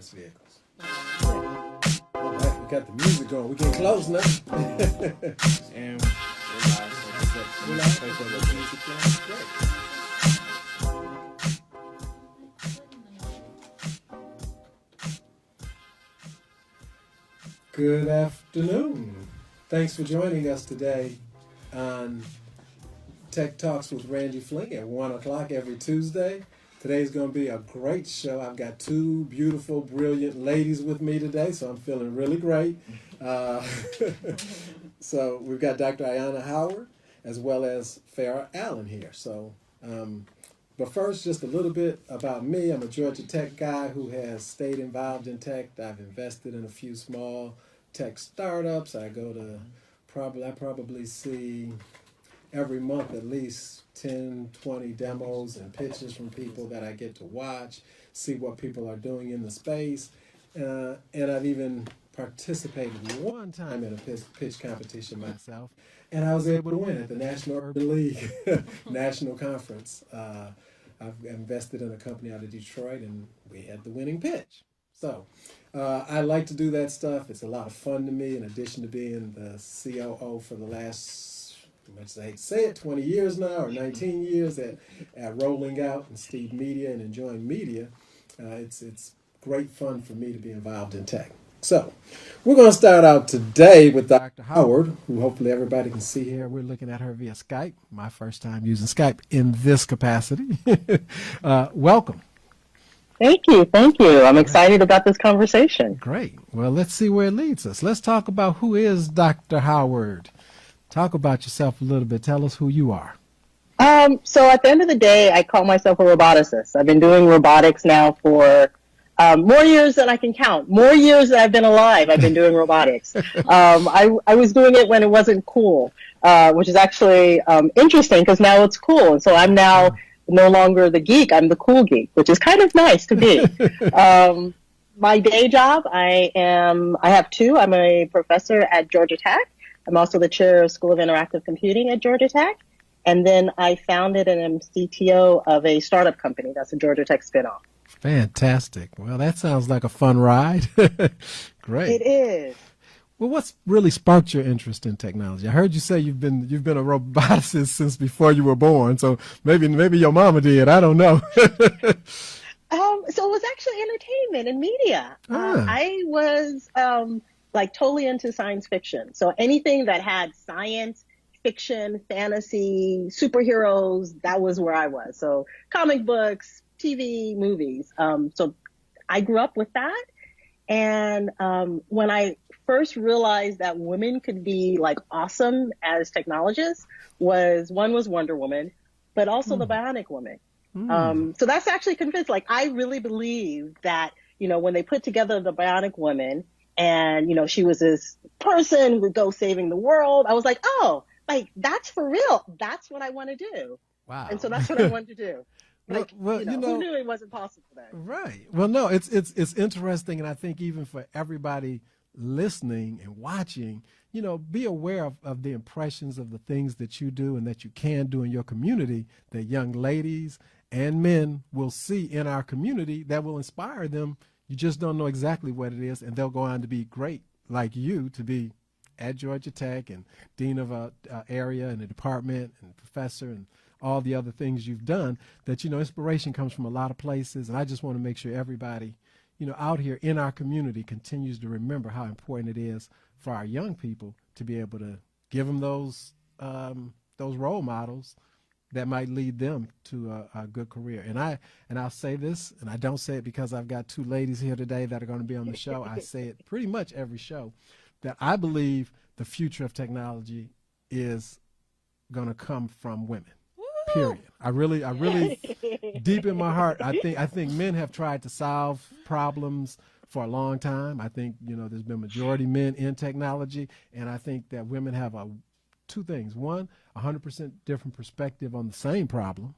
autonomous vehicles. All right, we got the music going. We getting close now. And we're live. Play for a little music then. Great. Good afternoon. Thanks for joining us today on Tech Talks with Randy Flink at 1 o'clock every Tuesday. Today's going to be a great show. I've got two beautiful, brilliant ladies with me today, so I'm feeling really great. So we've got Dr. Ayanna Howard as well as Farrah Allen here. So, but first, just a little bit about me. I'm a Georgia Tech guy who has stayed involved in tech. I've invested in a few small tech startups. I probably see every month at least 10, 20 demos and pitches from people that I get to watch, see what people are doing in the space. And I've even participated one time in a pitch competition myself, and I was able to win at the National Urban League National Conference. I've invested in a company out of Detroit, and we had the winning pitch. So I like to do that stuff. It's a lot of fun to me, in addition to being the COO for the last, say it, 20 years now, or 19 years at rolling out and Steed Media and enjoying media. It's great fun for me to be involved in tech. So we're going to start out today with Dr. Howard, who hopefully everybody can see here. We're looking at her via Skype. My first time using Skype in this capacity. Welcome. Thank you. I'm excited about this conversation. Great. Well, let's see where it leads us. Let's talk about who is Dr. Howard. Talk about yourself a little bit. Tell us who you are. So at the end of the day, I call myself a roboticist. I've been doing robotics now for more years than I can count. More years that I've been alive, I've been doing robotics. I was doing it when it wasn't cool, which is actually interesting because now it's cool. And so I'm now no longer the geek. I'm the cool geek, which is kind of nice to be. My day job, I have two. I'm a professor at Georgia Tech. I'm also the chair of School of Interactive Computing at Georgia Tech. And then I founded and am CTO of a startup company that's a Georgia Tech spinoff. Fantastic. Well, that sounds like a fun ride. Great. It is. Well, what's really sparked your interest in technology? I heard you say you've been a roboticist since before you were born. So maybe your mama did. I don't know. So it was actually entertainment and media. I was like totally into science fiction. So anything that had science, fiction, fantasy, superheroes, that was where I was. So comic books, TV, movies. So I grew up with that. And when I first realized that women could be like awesome as technologists was Wonder Woman, but also the Bionic Woman. So that's actually convinced, like, I really believe that, when they put together the Bionic Woman and, she was this person who would go saving the world, I was like, oh, like, that's for real. That's what I want to do. Wow. And so that's what I wanted to do. Like, well, who knew it wasn't possible then? Right. Well, no, it's interesting. And I think even for everybody listening and watching, be aware of the impressions of the things that you do and that you can do in your community that young ladies and men will see in our community that will inspire them. You just don't know exactly what it is, and they'll go on to be great, like you, to be at Georgia Tech and dean of a area and a department and professor and all the other things you've done. That, inspiration comes from a lot of places, and I just want to make sure everybody, out here in our community continues to remember how important it is for our young people to be able to give them those role models that might lead them to a good career. And I'll say this, and I don't say it because I've got two ladies here today that are going to be on the show. I say it pretty much every show, that I believe the future of technology is going to come from women. Period. I really, deep in my heart, I think men have tried to solve problems for a long time. I think, there's been majority men in technology, and I think that women have two things. One, 100% different perspective on the same problem.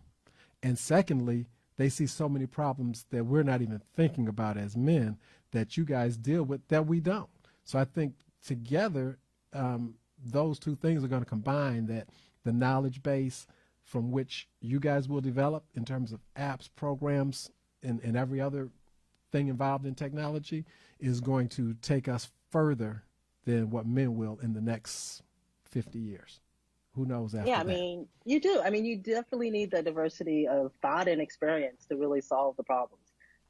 And secondly, they see so many problems that we're not even thinking about as men that you guys deal with that we don't. So I think together, those two things are going to combine, that the knowledge base from which you guys will develop in terms of apps, programs, and every other thing involved in technology is going to take us further than what men will in the next 50 years. Who knows after Yeah, that? I mean, you do. I mean, you definitely need the diversity of thought and experience to really solve the problems.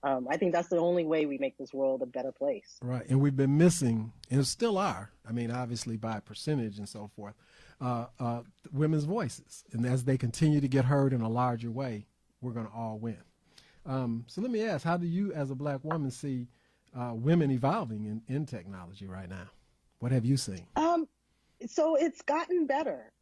I think that's the only way we make this world a better place. Right. And we've been missing, and still are, I mean, obviously by percentage and so forth, women's voices. And as they continue to get heard in a larger way, we're going to all win. So let me ask, how do you as a Black woman see women evolving in technology right now? What have you seen? So it's gotten better.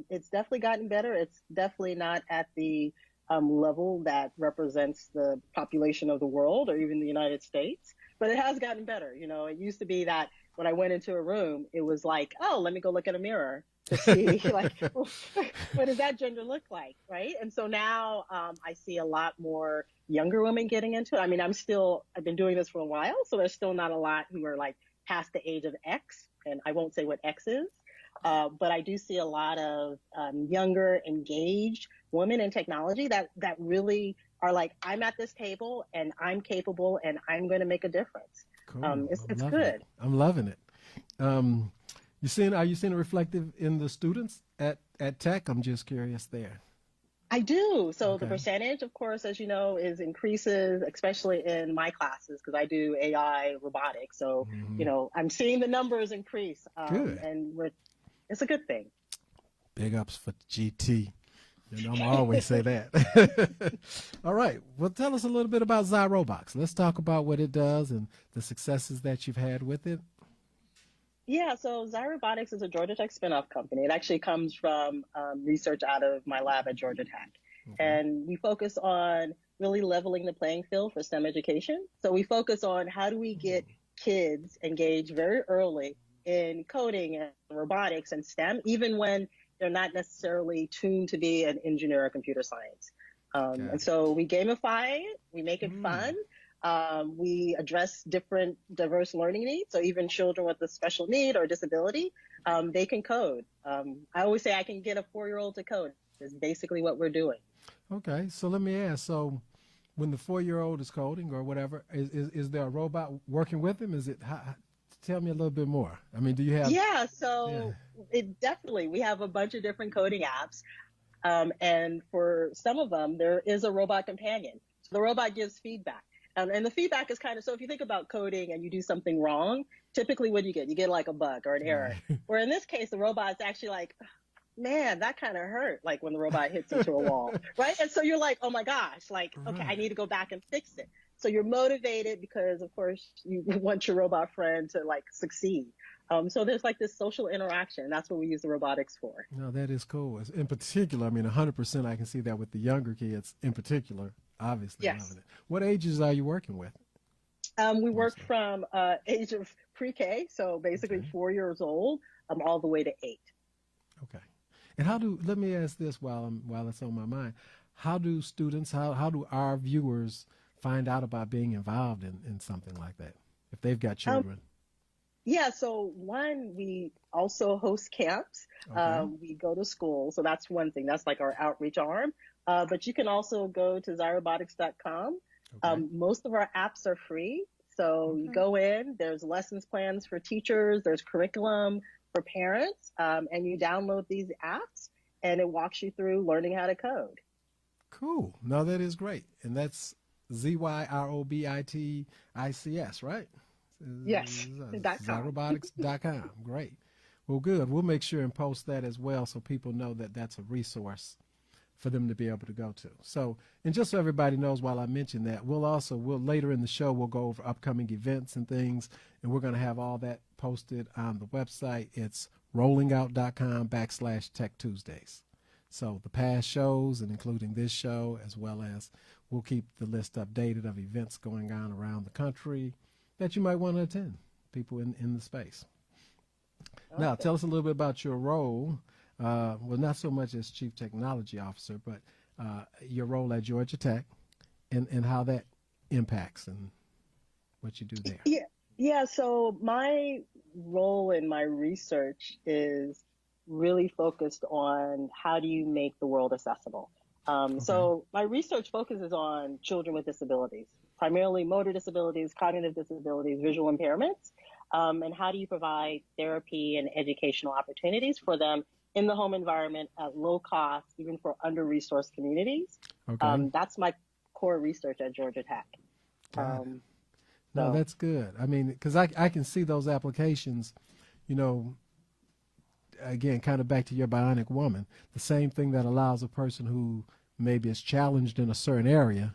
It's definitely gotten better. It's definitely not at the level that represents the population of the world or even the United States, but it has gotten better. You know, it used to be that when I went into a room, it was like, oh, let me go look at a mirror to see like, what does that gender look like, right? And so now I see a lot more younger women getting into it. I mean, I've been doing this for a while, so there's still not a lot who are like past the age of X, and I won't say what X is. But I do see a lot of younger, engaged women in technology that really are like, I'm at this table and I'm capable and I'm going to make a difference. Cool. It's good. It. I'm loving it. Are you seeing it reflective in the students at Tech? I'm just curious there. I do. So Okay. the percentage, of course, as you know, increases, especially in my classes, because I do AI robotics. So, you know, I'm seeing the numbers increase. Good. And it's a good thing. Big ups for GT. You know, I'm always say that. All right. Well, tell us a little bit about Zyrobotics. Let's talk about what it does and the successes that you've had with it. Yeah, so Zyrobotics is a Georgia Tech spinoff company. It actually comes from research out of my lab at Georgia Tech. Okay. And we focus on really leveling the playing field for STEM education. So we focus on how do we get kids engaged very early in coding and robotics and STEM, even when they're not necessarily tuned to be an engineer or computer science. And so we gamify it, we make it fun. We address different diverse learning needs. So even children with a special need or disability, they can code. I always say I can get a 4-year-old to code. Is basically what we're doing. Okay. So let me ask, so when the 4-year-old is coding or whatever, is there a robot working with him? Is it, tell me a little bit more. I mean, do you have? Yeah, so it definitely, we have a bunch of different coding apps. And for some of them, there is a robot companion. So the robot gives feedback. And the feedback is kind of, so if you think about coding and you do something wrong, typically what do you get? You get like a bug or an error. Where in this case, the robot's actually like, man, that kind of hurt, like when the robot hits into a wall, right? And so you're like, oh my gosh, like, okay, I need to go back and fix it. So you're motivated because, of course, you want your robot friend to like succeed. So there's like this social interaction. That's what we use the robotics for. No, that is cool. In particular, I mean, 100% I can see that with the younger kids in particular, obviously. Yes. Loving it. What ages are you working with? We work from age of pre-K, so basically 4 years old, all the way to 8. Okay. And let me ask this while it's on my mind, how do students, how do our viewers find out about being involved in something like that if they've got children? Yeah, so one, we also host camps. Okay. We go to school, so that's one thing. That's like our outreach arm. But you can also go to Zyrobotics.com. Okay. Most of our apps are free. So you go in, there's lessons plans for teachers, there's curriculum for parents, and you download these apps, and it walks you through learning how to code. Cool. No, that is great. And that's Zyrobotics, right? Yes. Zyrobotics.com. Great. Well, good. We'll make sure and post that as well so people know that that's a resource for them to be able to go to. So, and just so everybody knows, while I mention that, we'll later in the show, we'll go over upcoming events and things, and we're going to have all that posted on the website. It's rollingout.com/Tech Tuesdays. So the past shows, and including this show, as well as we'll keep the list updated of events going on around the country that you might want to attend, people in the space. Okay. Now, tell us a little bit about your role. Well, not so much as Chief Technology Officer, but your role at Georgia Tech and how that impacts and what you do there. Yeah. So my role in my research is really focused on how do you make the world accessible. So my research focuses on children with disabilities. primarily motor disabilities, cognitive disabilities, visual impairments, and how do you provide therapy and educational opportunities for them in the home environment at low cost, even for under-resourced communities. Okay. That's my core research at Georgia Tech. Got it. No, So, that's good. I mean, because I can see those applications, you know, again, kind of back to your bionic woman, the same thing that allows a person who maybe is challenged in a certain area,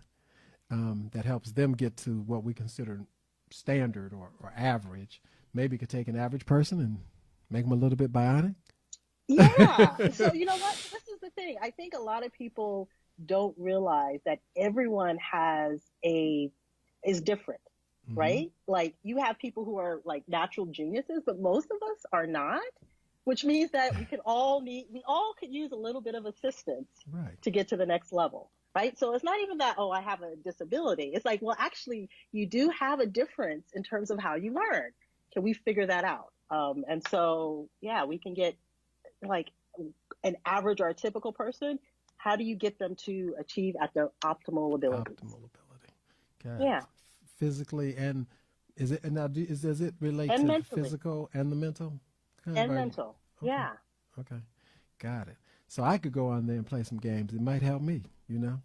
that helps them get to what we consider standard or average, maybe could take an average person and make them a little bit bionic. yeah. So, you know what? This is the thing. I think a lot of people don't realize that everyone is different, right? Like you have people who are like natural geniuses, but most of us are not, which means that we all could use a little bit of assistance Right. to get to the next level. Right. So it's not even that, oh, I have a disability. It's like, well, actually, you do have a difference in terms of how you learn. Can we figure that out? And so, yeah, we can get like an average or a typical person. How do you get them to achieve at their optimal abilities? Optimal ability. Got Yeah. it. Physically and does it relate And to the mentally. physical and the mental? Kind And of mental. Okay. Yeah. Okay. Got it. So I could go on there and play some games. It might help me, you know?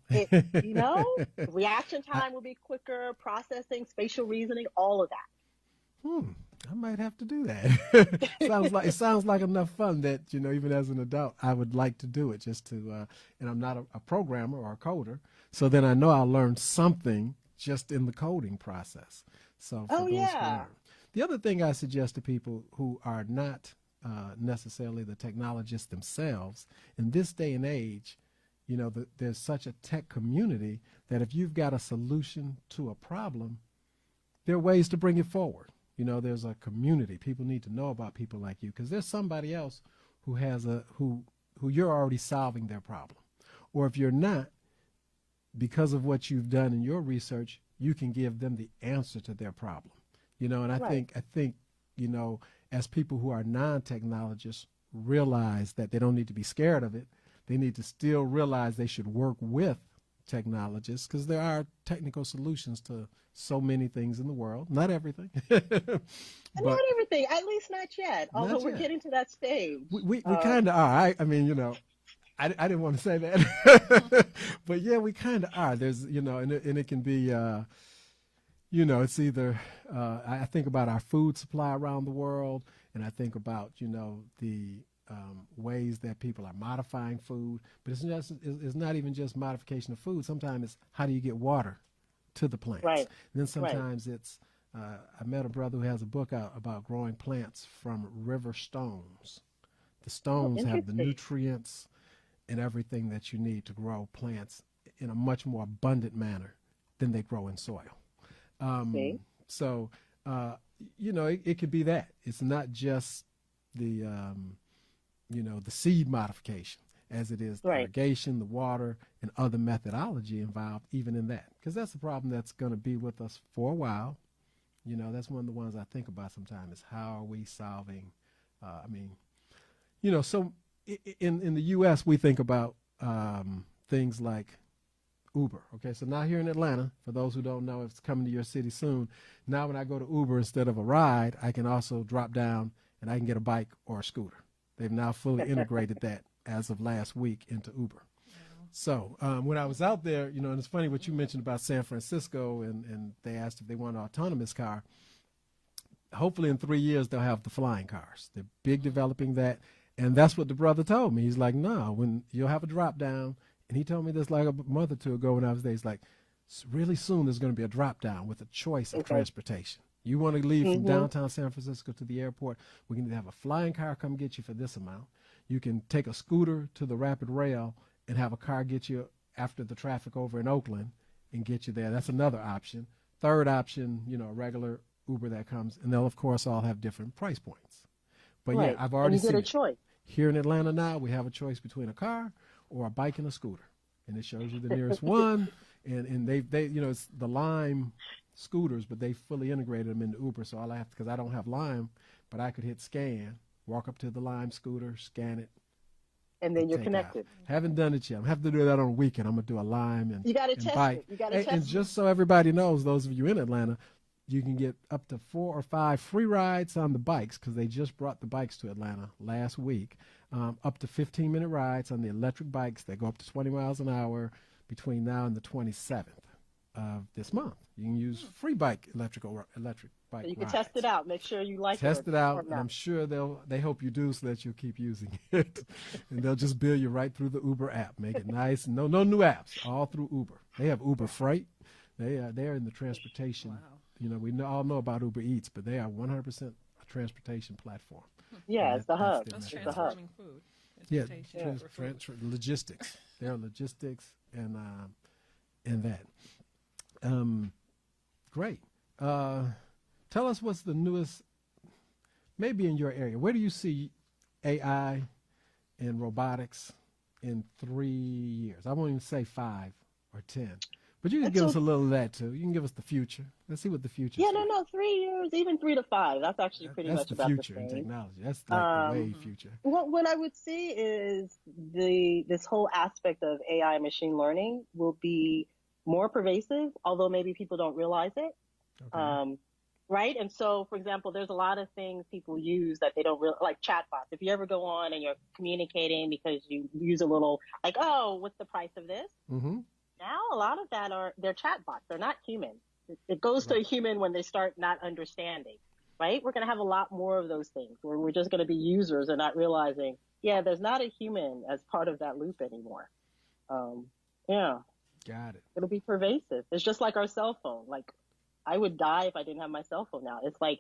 You know, reaction time will be quicker, processing, spatial reasoning, all of that. I might have to do that. It sounds like enough fun that, you know, even as an adult, I would like to do it just to, and I'm not a programmer or a coder. So then I know I'll learn something just in the coding process. So for those who learn. The other thing I suggest to people who are not necessarily the technologists themselves, in this day and age, you know, there's such a tech community that if you've got a solution to a problem, there are ways to bring it forward. You know, there's a community. People need to know about people like you because there's somebody else who has who you're already solving their problem. Or if you're not, because of what you've done in your research, you can give them the answer to their problem. You know, and I think, you know, as people who are non-technologists realize that they don't need to be scared of it, they need to still realize they should work with technologists because there are technical solutions to so many things in the world. Not everything. Not everything, at least not yet, although we're getting to that stage. We kind of are. I mean, you know, I didn't want to say that. But yeah, we kind of are. There's, you know, and it can be, you know, it's either, I think about our food supply around the world, and I think about, you know, the ways that people are modifying food, but it's not even just modification of food. Sometimes it's how do you get water to the plants. Right. And then sometimes it's, I met a brother who has a book out about growing plants from river stones. The stones have the nutrients and everything that you need to grow plants in a much more abundant manner than they grow in soil. So, you know, it could be that. It's not just the, you know, the seed modification as it is the irrigation, the water, and other methodology involved even in that. Because that's the problem that's going to be with us for a while. You know, that's one of the ones I think about sometimes is how are we solving, I mean, you know, so in the U.S. we think about things like Uber. Okay, so now here in Atlanta, for those who don't know, if it's coming to your city soon, now when I go to Uber, instead of a ride, I can also drop down and I can get a bike or a scooter. They've now fully integrated that as of last week into Uber. So when I was out there, you know, and it's funny what you mentioned about San Francisco, and they asked if they want an autonomous car. Hopefully in 3 years they'll have the flying cars. They're big developing that, and that's what the brother told me. He's like, no, when you'll have a drop down, and he told me this like a month or two ago when I was there. He's like, really soon there's going to be a drop down with a choice of transportation. You want to leave from downtown San Francisco to the airport, we can have a flying car come get you for this amount. You can take a scooter to the rapid rail and have a car get you after the traffic over in Oakland and get you there. That's another option. Third option, you know, a regular Uber that comes, and they'll of course all have different price points. But yeah, I've already seen a choice. Here in Atlanta now, we have a choice between a car or a bike and a scooter, and it shows you the nearest one. And they you know, it's the Lime scooters, but they fully integrated them into Uber. So all I have, because I don't have Lime, but I could hit scan, walk up to the Lime scooter, scan it, and then you're take connected. off. Haven't done it yet. I'm have to do that on a weekend. I'm gonna do a Lime and You got to and test bike. it. You got to test And it. just so everybody knows, those of you in Atlanta, you can get up to 4 or 5 free rides on the bikes because they just brought the bikes to Atlanta last week. Up to 15-minute rides on the electric bikes that go up to 20 miles an hour between now and the 27th of this month. You can use free electric bike So you can rides. test it out. Make sure you like Test it it out, or and not. I'm sure they hope you do so that you'll keep using it. And they'll just bill you right through the Uber app. Make it nice. No new apps, all through Uber. They have Uber Freight. They're in the transportation. Wow. You know, all know about Uber Eats, but they are 100% a transportation platform. Yeah, And it's the hub. their That's It's method. the hub. transforming food. Yeah, Transportation for food. logistics. They're logistics and that. Great. Tell us what's the newest, maybe in your area. Where do you see AI and robotics in 3 years? I won't even say 5 or 10, but you can give us a little of that too. You can give us the future. Let's see what the future. Yeah, no, 3 years, even 3 to 5. That's actually pretty That's much the about future the in same. technology. That's like the way future. What I would see is this whole aspect of AI and machine learning will be more pervasive, although maybe people don't realize it. Okay. Right? And so, for example, there's a lot of things people use that they don't really like chatbots. If you ever go on and you're communicating because you use a little like, oh, what's the price of this? Mm-hmm. Now a lot of that they're chatbots. They're not human. It goes to a human when they start not understanding. Right? We're going to have a lot more of those things where we're just going to be users and not realizing, yeah, there's not a human as part of that loop anymore. Yeah, Got it. it'll be pervasive. It's just like our cell phone. Like I would die if I didn't have my cell phone now. It's like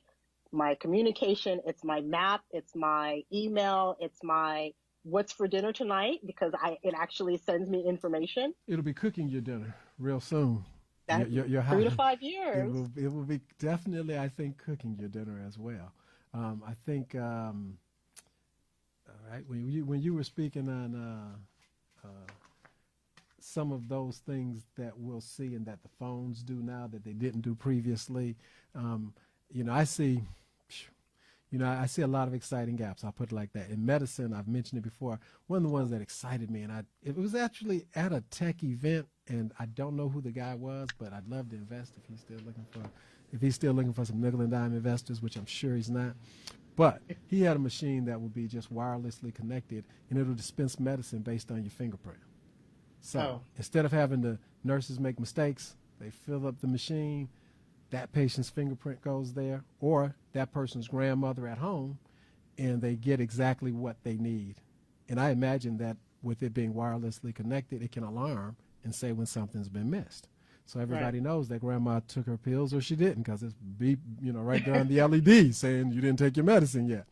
my communication, it's my map, it's my email, it's my what's for dinner tonight because it actually sends me information. It'll be cooking your dinner real soon. That Your 3 to house. 5 years. It will be definitely, I think, cooking your dinner as well. I think, all right, when you were speaking on some of those things that we'll see and that the phones do now that they didn't do previously, I see a lot of exciting gaps. I'll put it like that. In medicine, I've mentioned it before. One of the ones that excited me, and it was actually at a tech event, and I don't know who the guy was, but I'd love to invest if he's still looking for some nickel and dime investors, which I'm sure he's not. But he had a machine that would be just wirelessly connected, and it'll dispense medicine based on your fingerprint. So instead of having the nurses make mistakes, they fill up the machine, that patient's fingerprint goes there, or that person's grandmother at home, and they get exactly what they need. And I imagine that with it being wirelessly connected, it can alarm and say when something's been missed. So everybody knows that grandma took her pills or she didn't because it's beep, right there on the LED saying you didn't take your medicine yet.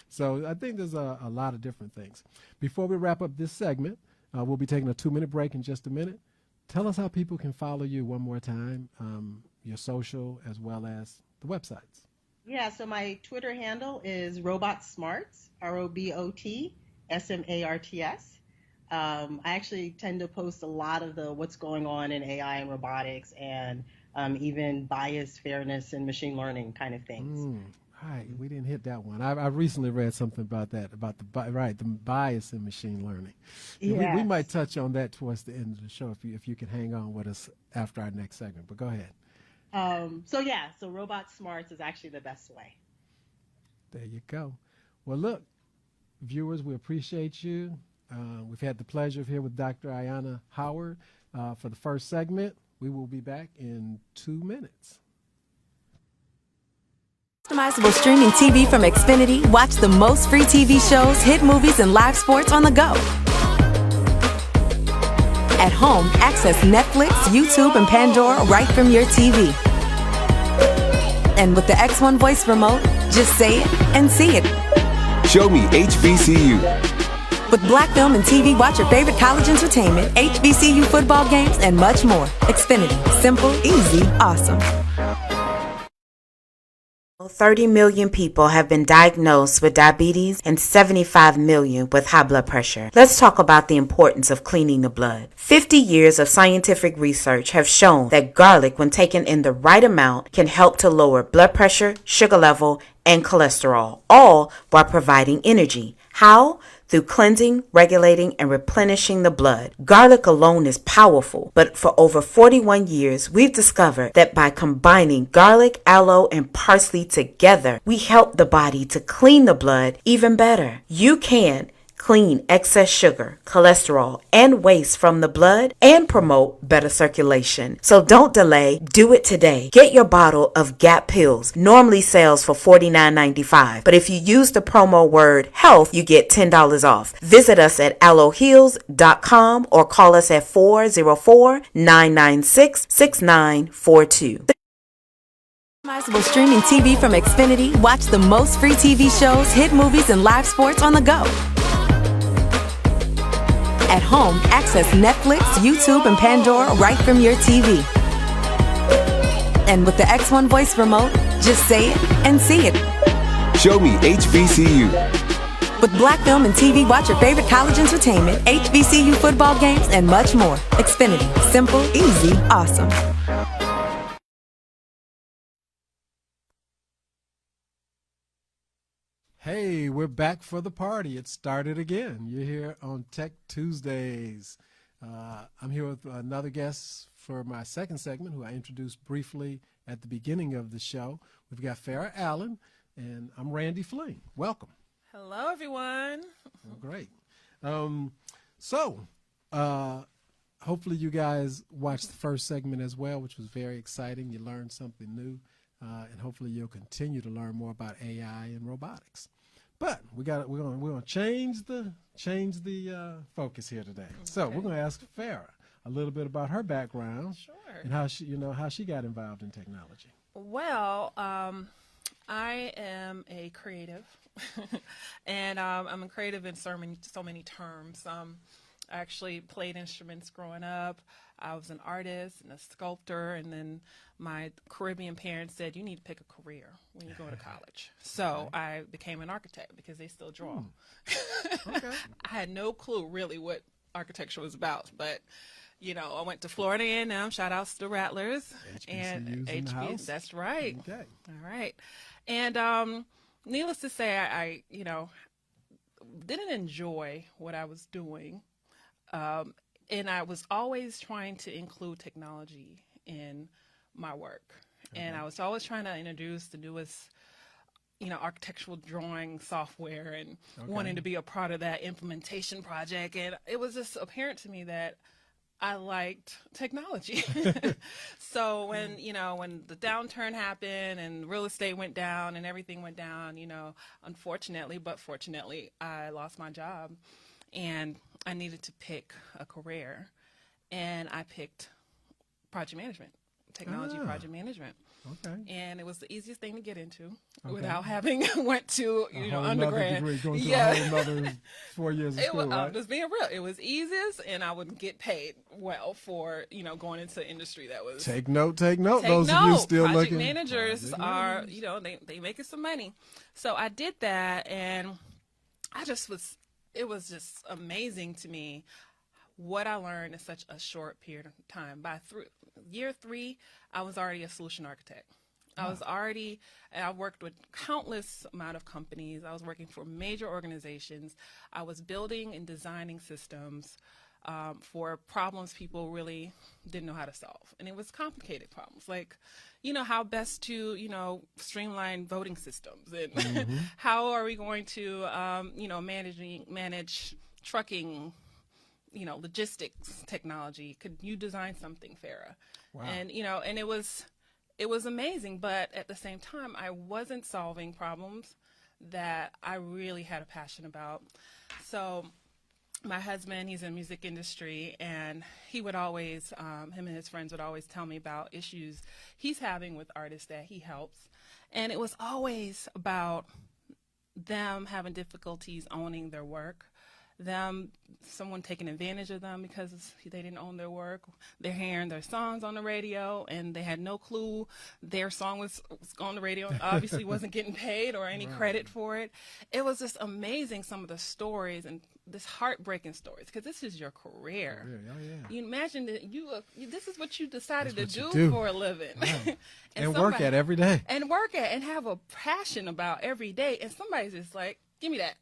So I think there's a lot of different things. Before we wrap up this segment, we'll be taking a 2-minute break in just a minute. Tell us how people can follow you one more time, your social as well as the websites. Yeah, so my Twitter handle is robotsmarts, ROBOTSMARTS. I actually tend to post a lot of the what's going on in AI and robotics and even bias, fairness, and machine learning kind of things. All right, we didn't hit that one. I recently read something about that, about the bias in machine learning. Yes. We might touch on that towards the end of the show if you can hang on with us after our next segment. But go ahead. So Robot Smarts is actually the best way. There you go. Well, look, viewers, we appreciate you. We've had the pleasure of here with Dr. Ayanna Howard for the first segment. We will be back in 2 minutes. Customizable streaming TV from Xfinity. Watch the most free TV shows, hit movies, and live sports on the go. At home, access Netflix, YouTube, and Pandora right from your TV. And with the X1 voice remote, just say it and see it. Show me HBCU. With Black Film and TV, watch your favorite college entertainment, HBCU football games, and much more. Xfinity. Simple, easy, awesome. 30 million people have been diagnosed with diabetes and 75 million with high blood pressure. Let's talk about the importance of cleaning the blood. 50 years of scientific research have shown that garlic, when taken in the right amount, can help to lower blood pressure, sugar level, and cholesterol, all while providing energy. How? through cleansing, regulating, and replenishing the blood. Garlic alone is powerful, but for over 41 years, we've discovered that by combining garlic, aloe, and parsley together, we help the body to clean the blood even better. You can clean excess sugar, cholesterol, and waste from the blood and promote better circulation. So don't delay. Do it today. Get your bottle of Gap Pills. Normally sells for $49.95, but if you use the promo word HEALTH, you get $10 off. Visit us at aloeheals.com or call us at 404-996-6942. Customizable streaming TV from Xfinity. Watch the most free TV shows, hit movies, and live sports on the go. At home, access Netflix, YouTube, and Pandora right from your TV. And with the X1 voice remote, just say it and see it. Show me HBCU. With Black Film and TV, watch your favorite college entertainment, HBCU football games, and much more. Xfinity. Simple, easy, awesome. Hey, we're back for the party. It started again. You're here on Tech Tuesdays. I'm here with another guest for my second segment, who I introduced briefly at the beginning of the show. We've got Farrah Allen, and I'm Randy Fling. Welcome. Hello, everyone. Oh, great. Hopefully you guys watched the first segment as well, which was very exciting. You learned something new. And hopefully you'll continue to learn more about AI and robotics. But we're gonna change the focus here today. Okay. So we're gonna ask Farrah a little bit about her background, sure, and how she got involved in technology. Well, I am a creative, and I'm a creative in so many terms. I actually played instruments growing up. I was an artist and a sculptor, and then my Caribbean parents said, you need to pick a career when you go to college. So I became an architect because they still draw. Okay. I had no clue really what architecture was about, but I went to Florida A&M, shout outs to Rattlers. HBCUs in the house. That's right. Okay. All right. And needless to say, I didn't enjoy what I was doing. And I was always trying to include technology in my work. Okay. And I was always trying to introduce the newest, architectural drawing software and wanting to be a part of that implementation project. And it was just apparent to me that I liked technology. So when the downturn happened and real estate went down and everything went down, unfortunately, but fortunately, I lost my job. And I needed to pick a career, and I picked project management, technology project management. Okay. And it was the easiest thing to get into without having went to undergrad. Going to a whole other 4 years of school, right? Just being real, it was easiest, and I would get paid well for going into industry that was. Take note. Those of you still project looking. Managers are they making some money, so I did that, and it was just amazing to me what I learned in such a short period of time. By year 3, I was already a solution architect. I worked with countless amount of companies. I was working for major organizations. I was building and designing systems for problems people really didn't know how to solve. And it was complicated problems, like, how best to, streamline voting systems, and how are we going to, manage trucking, logistics technology. Could you design something, Farrah? Wow. And, and it was amazing, but at the same time, I wasn't solving problems that I really had a passion about. So my husband, he's in the music industry, and he would always, him and his friends would always tell me about issues he's having with artists that he helps. And it was always about them having difficulties owning their work, someone taking advantage of them because they didn't own their work. They're hearing their songs on the radio, and they had no clue their song was on the radio, obviously wasn't getting paid or any credit for it. It was just amazing, some of the stories, and this heartbreaking stories, because this is your career. You imagine that this is what you decided to do for a living. Wow. and work at every day. And work at and have a passion about every day, and somebody's just like, give me that.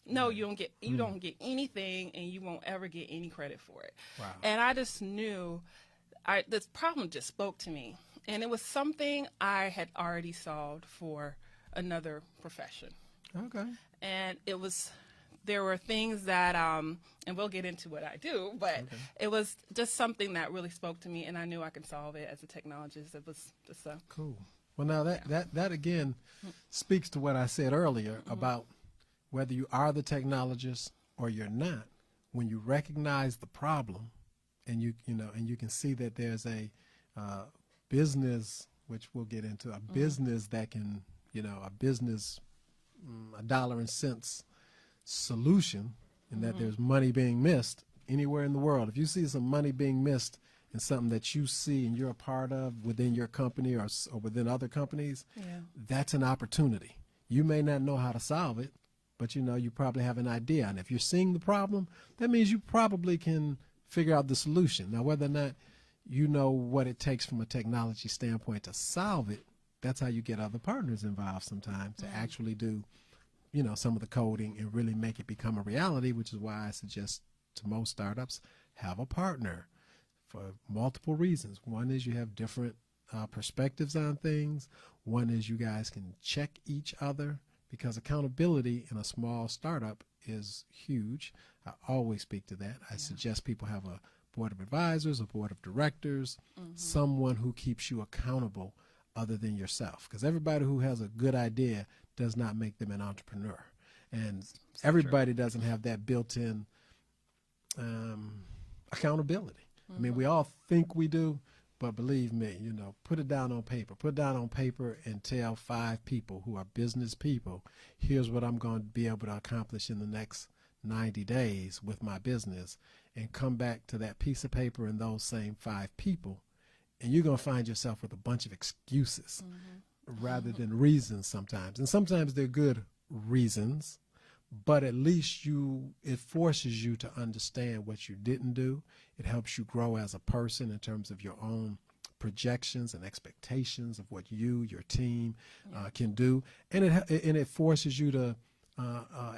No, you don't get anything, and you won't ever get any credit for it. Wow. And I just knew this problem just spoke to me, and it was something I had already solved for another profession. Okay. And there were things that, and we'll get into what I do, but it was just something that really spoke to me, and I knew I could solve it as a technologist. It was just cool. Well, now that again speaks to what I said earlier about whether you are the technologist or you're not. When you recognize the problem, and you can see that there's a business, which we'll get into, a business that can, a business, a dollar and cents solution, and that there's money being missed anywhere in the world. If you see some money being missed in something that you see and you're a part of within your company or within other companies, that's an opportunity. You may not know how to solve it, but you probably have an idea. And if you're seeing the problem, that means you probably can figure out the solution. Now, whether or not you know what it takes from a technology standpoint to solve it, that's how you get other partners involved sometimes to actually do some of the coding and really make it become a reality, which is why I suggest to most startups, have a partner for multiple reasons. One is you have different perspectives on things. One is you guys can check each other, because accountability in a small startup is huge. I always speak to that. I suggest people have a board of advisors, a board of directors, someone who keeps you accountable other than yourself, because everybody who has a good idea does not make them an entrepreneur, and everybody doesn't have that built-in accountability. I mean, we all think we do, but believe me, put it down on paper. Put it down on paper and tell 5 people who are business people, here's what I'm going to be able to accomplish in the next 90 days with my business, and come back to that piece of paper and those same 5 people, and you're going to find yourself with a bunch of excuses rather than reasons sometimes. And sometimes they're good reasons, but at least it forces you to understand what you didn't do. It helps you grow as a person in terms of your own projections and expectations of what you, your team can do. And it forces you to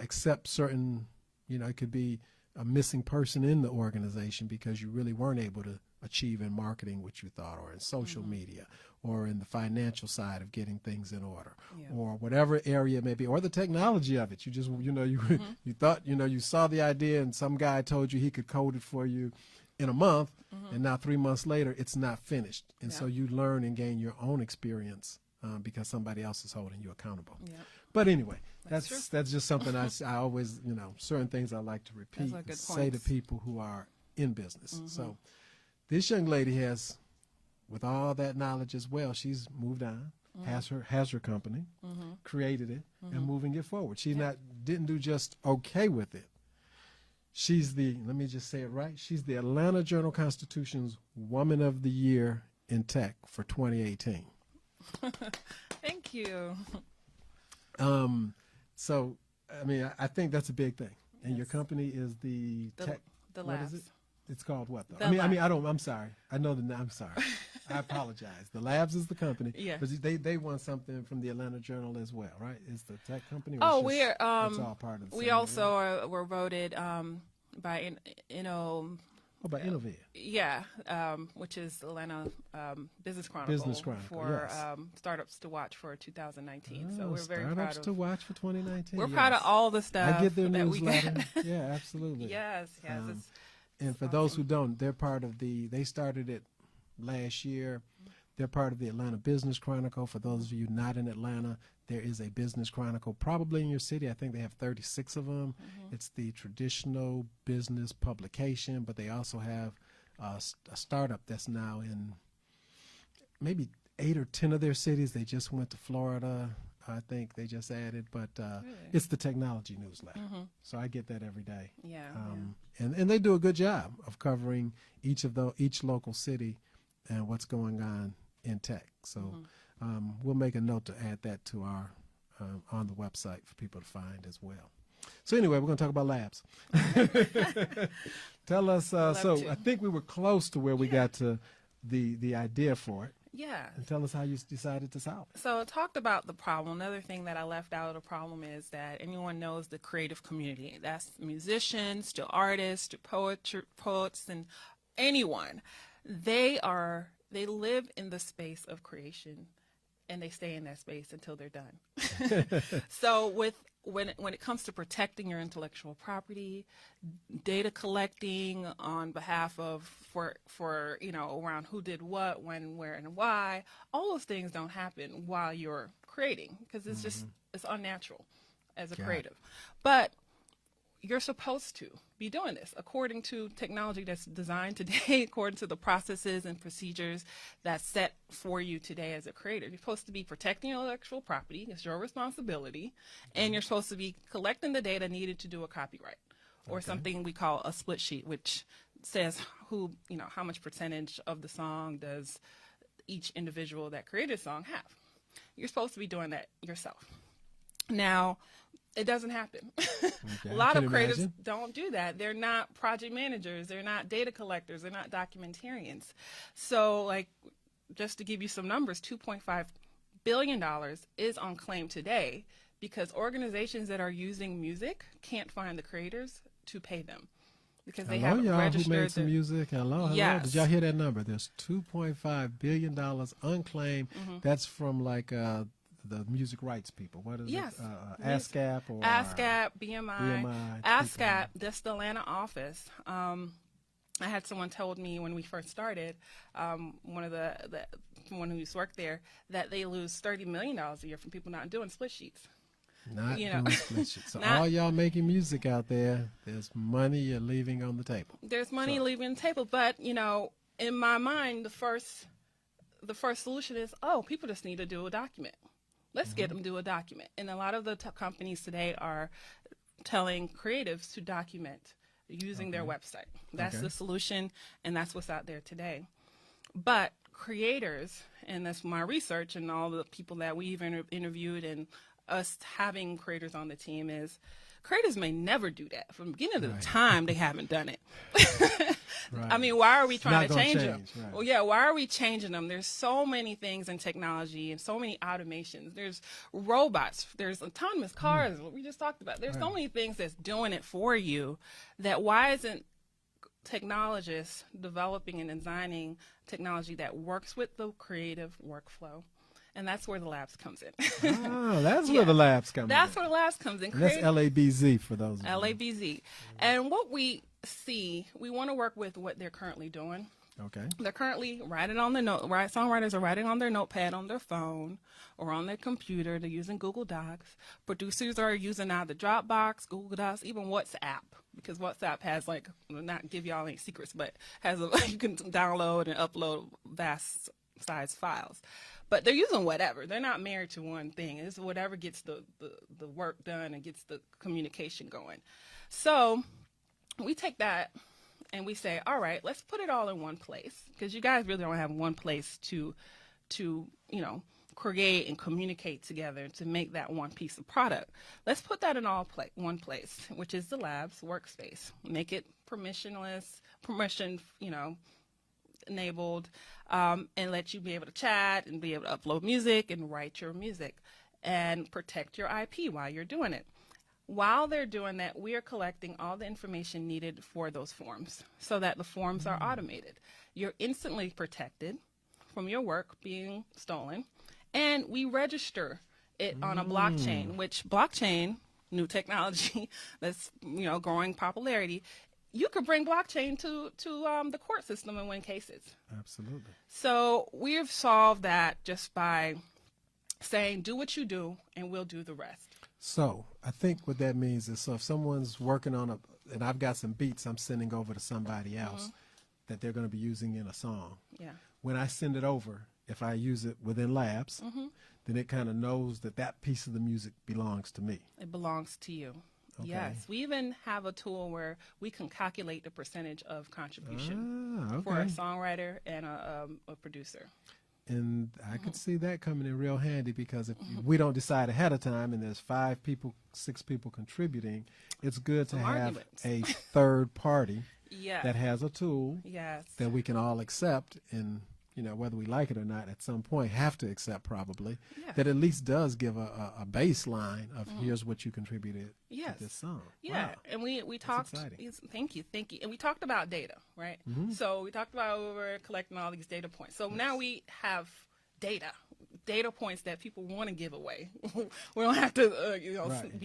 accept certain, it could be a missing person in the organization because you really weren't able to achieve in marketing what you thought, or in social media, or in the financial side of getting things in order, or whatever area it may be, or the technology of it. You just, you thought, you saw the idea and some guy told you he could code it for you in a month, and now 3 months later it's not finished. And so you learn and gain your own experience because somebody else is holding you accountable. But anyway, that's just something I always, certain things I like to repeat and say to people who are in business. So this young lady has, with all that knowledge as well, she's moved on, has her company, created it, and moving it forward. She didn't do just okay with it. She's let me just say it right, she's the Atlanta Journal-Constitution's Woman of the Year in Tech for 2018. Thank you. So, I mean, I think that's a big thing. And your company is the tech. The what Labz. is it? It's called what, though? Labz. I'm sorry. I know I'm sorry. I apologize. The Labz is the company. Yeah. But they won something from the Atlanta Journal as well, right? Is the tech company? Oh, it's all part of the we same also were voted by by Innovate. Yeah, which is Atlanta Business Chronicle. Business Chronicle, for yes. Startups to watch for 2019. Oh, so we're very proud startups of. to watch for 2019. We're proud of all the stuff I get their that we newsletter. got. Yeah, absolutely. Yes. And for those who don't, they're part of they started it last year. They're part of the Atlanta Business Chronicle. For those of you not in Atlanta, there is a Business Chronicle probably in your city. I think they have 36 of them. It's the traditional business publication, but they also have a startup that's now in maybe 8 or 10 of their cities. They just went to Florida. I think they just added, but it's the technology newsletter. So I get that every day. Yeah. And they do a good job of covering each local city and what's going on in tech. So we'll make a note to add that to our on the website for people to find as well. So anyway, we're going to talk about Labz. Tell us. So I think we were close to where we got to the idea for it. Yeah. And tell us how you decided to solve it. So I talked about the problem. Another thing that I left out of the problem is that anyone knows the creative community. That's musicians, to artists, to poets, and anyone. They live in the space of creation, and they stay in that space until they're done. So when it comes to protecting your intellectual property, data collecting on behalf of for around who did what, when, where, and why, all those things don't happen while you're creating, because it's just it's unnatural as a creative. But you're supposed to be doing this according to technology that's designed today, according to the processes and procedures that's set for you today as a creator. You're supposed to be protecting your intellectual property. It's your responsibility. And you're supposed to be collecting the data needed to do a copyright or something we call a split sheet, which says how much percentage of the song does each individual that created a song have. You're supposed to be doing that yourself. Now, it doesn't happen. A lot of creatives don't do that. They're not project managers. They're not data collectors. They're not documentarians. So, just to give you some numbers, $2.5 billion is on claim today because organizations that are using music can't find the creators to pay them because they haven't registered. Who made some music. Hello. Yes. Did y'all hear that number? There's $2.5 billion unclaimed. That's from the music rights people. What is it? ASCAP or ASCAP, BMI. ASCAP, that's the Atlanta office. I had someone told me when we first started, one who used to work there, that they lose $30 million a year from people not doing split sheets. Not doing split sheets. So all y'all making music out there, there's money you're leaving on the table. There's money leaving on the table, but in my mind, the first solution is, people just need to do a document. Let's get them to do a document. And a lot of the companies today are telling creatives to document using their website. That's the solution, and that's what's out there today. But creators, and that's my research and all the people that we've interviewed and us having creators on the team is creators may never do that. From the beginning of the time, they haven't done it. I mean, why are we trying to change them? Right. Well, yeah, why are we changing them? There's so many things in technology and so many automations. There's robots. There's autonomous cars, what we just talked about. There's so many things that's doing it for you that why isn't technologists developing and designing technology that works with the creative workflow? And that's where the Labz comes in. Oh, that's where the Labz comes in. That's where the Labz comes in. That's Labz for those of you. Labz. And what we see, we want to work with what they're currently doing. Okay. They're currently writing on their songwriters are writing on their notepad on their phone or on their computer. They're using Google Docs. Producers are using either Dropbox, Google Docs, even WhatsApp, because WhatsApp has not give y'all any secrets, but has you can download and upload vast size files. But they're using whatever. They're not married to one thing. It's whatever gets the work done and gets the communication going. So we take that and we say, all right, let's put it all in one place, because you guys really don't have one place to create and communicate together to make that one piece of product. Let's put that in one place, which is the Labz workspace. Make it permissionless, enabled, and let you be able to chat and be able to upload music and write your music and protect your IP while you're doing it. While they're doing that, we are collecting all the information needed for those forms so that the forms are automated. You're instantly protected from your work being stolen, and we register it on a blockchain, which blockchain, new technology that's growing popularity. You could bring blockchain to the court system and win cases. Absolutely. So we've solved that just by saying, do what you do, and we'll do the rest. So I think what that means is, so if someone's working on and I've got some beats I'm sending over to somebody else that they're going to be using in a song. Yeah. When I send it over, if I use it within Labz, then it kind of knows that piece of the music belongs to me. It belongs to you. Okay. Yes, we even have a tool where we can calculate the percentage of contribution for a songwriter and a producer. And I could see that coming in real handy, because if we don't decide ahead of time and there's 5 people, 6 people contributing, it's good to have a third party that has a tool that we can all accept and whether we like it or not, at some point have to accept probably, Yeah. that at least does give a baseline of here's what you contributed Yes. to this song. Yeah, Wow. and we talked. exciting. Thank you, and we talked about data, right? So we talked about we're collecting all these data points. So now we have data points that people want to give away. We don't have to, Right.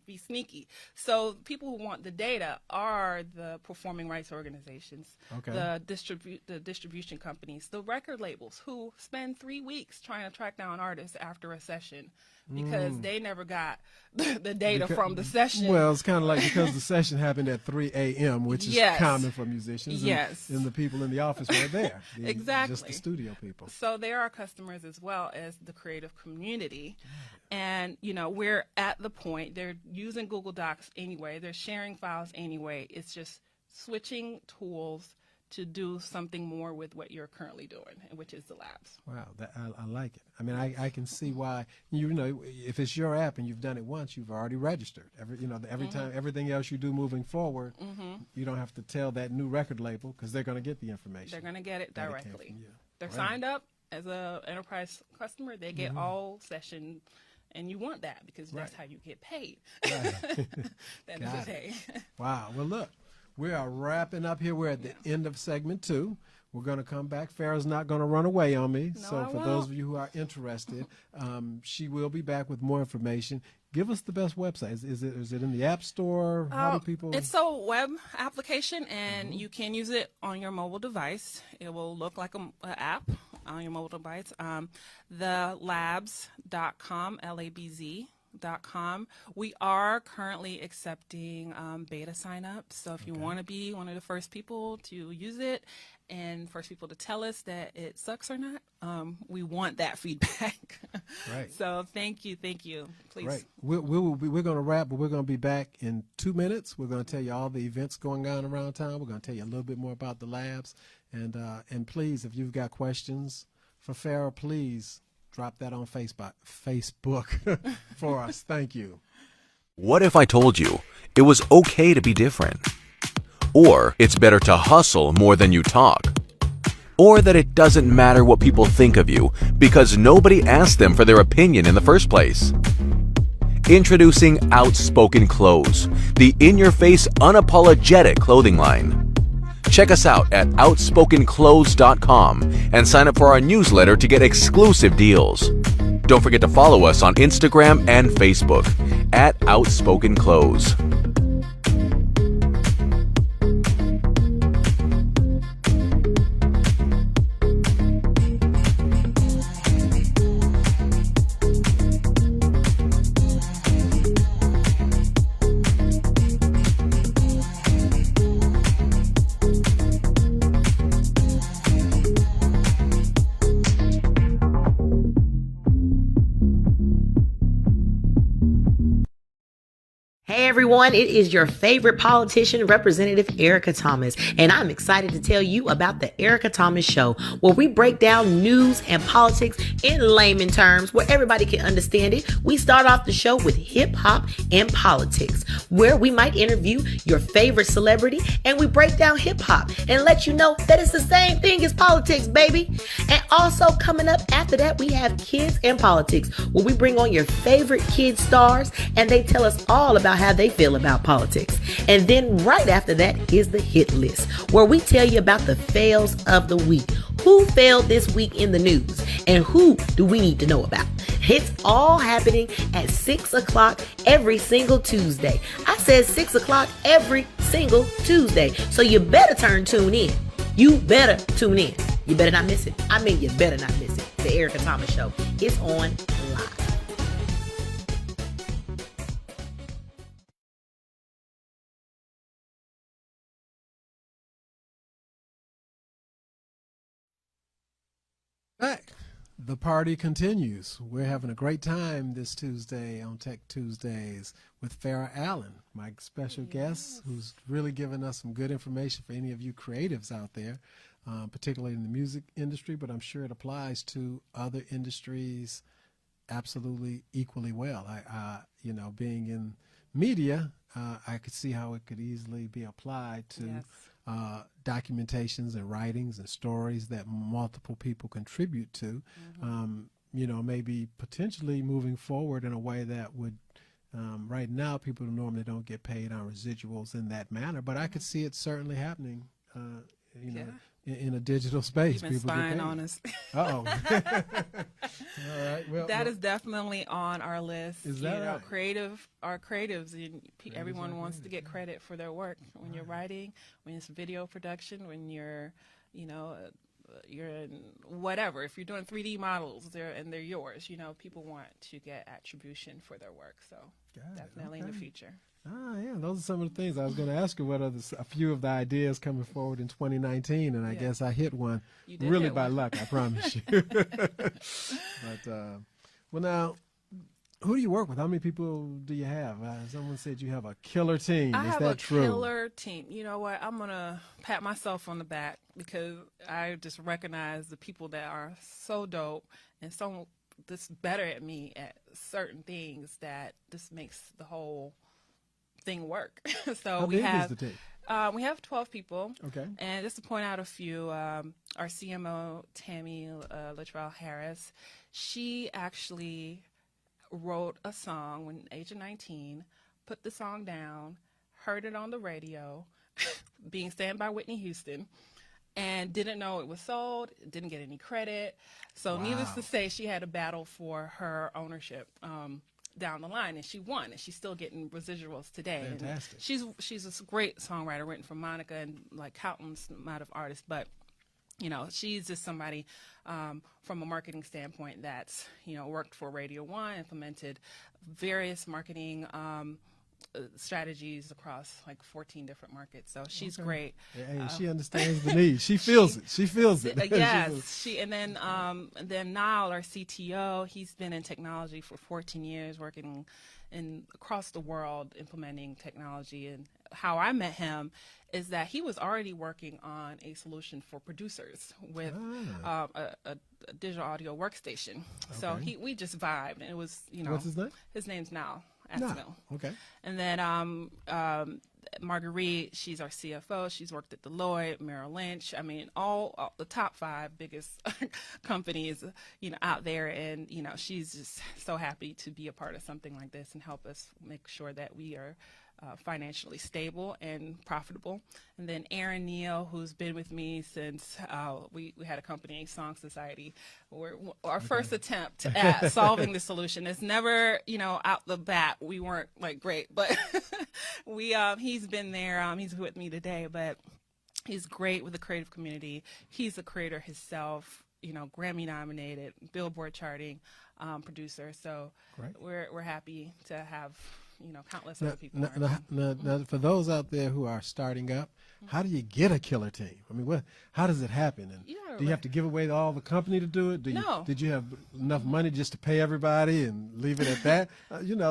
be sneaky. So people who want the data are the performing rights organizations, Okay. the distribution companies, the record labels who spend 3 weeks trying to track down artists after a session because they never got the data from the session. Well, it's kind of like because the session happened at 3 a.m., which is Yes. common for musicians. And, Yes. and the people in the office were there. Exactly. Just the studio people. So they're our customers as well as the creative community. And, we're at the point, they're using Google Docs anyway, they're sharing files anyway. It's just switching tools to do something more with what you're currently doing, which is the Labz. Wow, I like it. I mean, I can see why, if it's your app and you've done it once, you've already registered. Every time, everything else you do moving forward, you don't have to tell that new record label because they're going to get the information. They're going to get it that came directly. from you. They're Wow. signed up as a enterprise customer. They get all session, and you want that because that's Right. how you get paid. Right. That is Got the pay. Wow. Well, look, we are wrapping up here. We're at the end of segment 2. We're going to come back. Farrah's not going to run away on me. No, So I for won't. those of you who are interested, she will be back with more information. Give us the best website. Is it in the App Store? How do people? It's a web application, and you can use it on your mobile device. It will look like an app on your mobile device. The labz.com, Labz.com. We are currently accepting beta signups. So if you want to be one of the first people to use it and first people to tell us that it sucks or not, we want that feedback. Right. So thank you. Please. Right. We're going to wrap, but we're going to be back in 2 minutes. We're going to tell you all the events going on around town. We're going to tell you a little bit more about the Labz. And please, if you've got questions for Farrah, please drop that on Facebook for us. Thank you. What if I told you it was okay to be different? Or it's better to hustle more than you talk? Or that it doesn't matter what people think of you because nobody asked them for their opinion in the first place? Introducing Outspoken Clothes, the in-your-face, unapologetic clothing line. Check us out at outspokenclothes.com and sign up for our newsletter to get exclusive deals. Don't forget to follow us on Instagram and Facebook at Outspoken Clothes. Hey everyone, it is your favorite politician, Representative Erica Thomas, and I'm excited to tell you about the Erica Thomas Show, where we break down news and politics in layman terms where everybody can understand it. We start off the show with hip hop and politics, where we might interview your favorite celebrity and we break down hip hop and let you know that it's the same thing as politics, baby. And also coming up after that, we have Kids and Politics, where we bring on your favorite kid stars and they tell us all about how they feel about politics. And then right after that is the hit list, where we tell you about the fails of the week. Who failed this week in the news and who do we need to know about? It's all happening at 6 o'clock every single Tuesday. I said 6 o'clock every single Tuesday. So you better tune in. You better tune in. You better not miss it. I mean, you better not miss it. The Erica Thomas Show is on live. Back. The party continues. We're having a great time this Tuesday on Tech Tuesdays with Farrah Allen, my special guest, who's really given us some good information for any of you creatives out there, particularly in the music industry, but I'm sure it applies to other industries absolutely equally well. Being in media, I could see how it could easily be applied to documentations and writings and stories that multiple people contribute to. Maybe potentially moving forward in a way that would, right now people normally don't get paid on residuals in that manner, but I could see it certainly happening, in a digital space. You've been people spying on us. Uh-oh. All right. Well, that is definitely on our list. Is that right? Creatives, everyone wants to get credit for their work. When you're writing, when it's video production, when you're in whatever. If you're doing 3D models, they're yours. People want to get attribution for their work. So definitely in the future. Yeah, those are some of the things I was going to ask you. What are a few of the ideas coming forward in 2019? And I guess I hit one really by luck. I promise you. But well, now, who do you work with? How many people do you have? Someone said you have a killer team. I Is have that a true? killer team. You know what? I'm gonna pat myself on the back because I just recognize the people that are so dope and so this better at me at certain things that this makes the whole thing work. So How we big have is the team? we have 12 people. Okay. And just to point out a few, our CMO Tammy Latrell Harris, she actually wrote a song when age of 19, put the song down, heard it on the radio, being sang by Whitney Houston, and didn't know it was sold, didn't get any credit. So needless to say, she had a battle for her ownership down the line, and she won, and she's still getting residuals today. Fantastic. And she's a great songwriter, written for Monica and like countless amount of artists, but she's just somebody from a marketing standpoint that's, worked for Radio 1, implemented various marketing strategies across like 14 different markets. So she's great. Hey, she understands the need. She feels it. She feels it. Yes. And then Niall, our CTO, he's been in technology for 14 years, working across the world, implementing technology. And how I met him is that he was already working on a solution for producers with a digital audio workstation. So we just vibed, and it was, What's his name? His name's Niall. No. Okay. And then Marguerite, she's our CFO. She's worked at Deloitte, Merrill Lynch. I mean, all the top 5 biggest companies, out there. And, she's just so happy to be a part of something like this and help us make sure that we are financially stable and profitable. And then Aaron Neal, who's been with me since we had a company, Song Society, where our first attempt at solving the solution. It's never, out the bat, we weren't like great, but he's been there. He's with me today, but he's great with the creative community. He's a creator himself, Grammy nominated, Billboard charting producer. So we're happy to have countless other people. Now, for those out there who are starting up, how do you get a killer team? I mean, how does it happen? And do you have to give away all the company to do it? No. Did you have enough money just to pay everybody and leave it at that?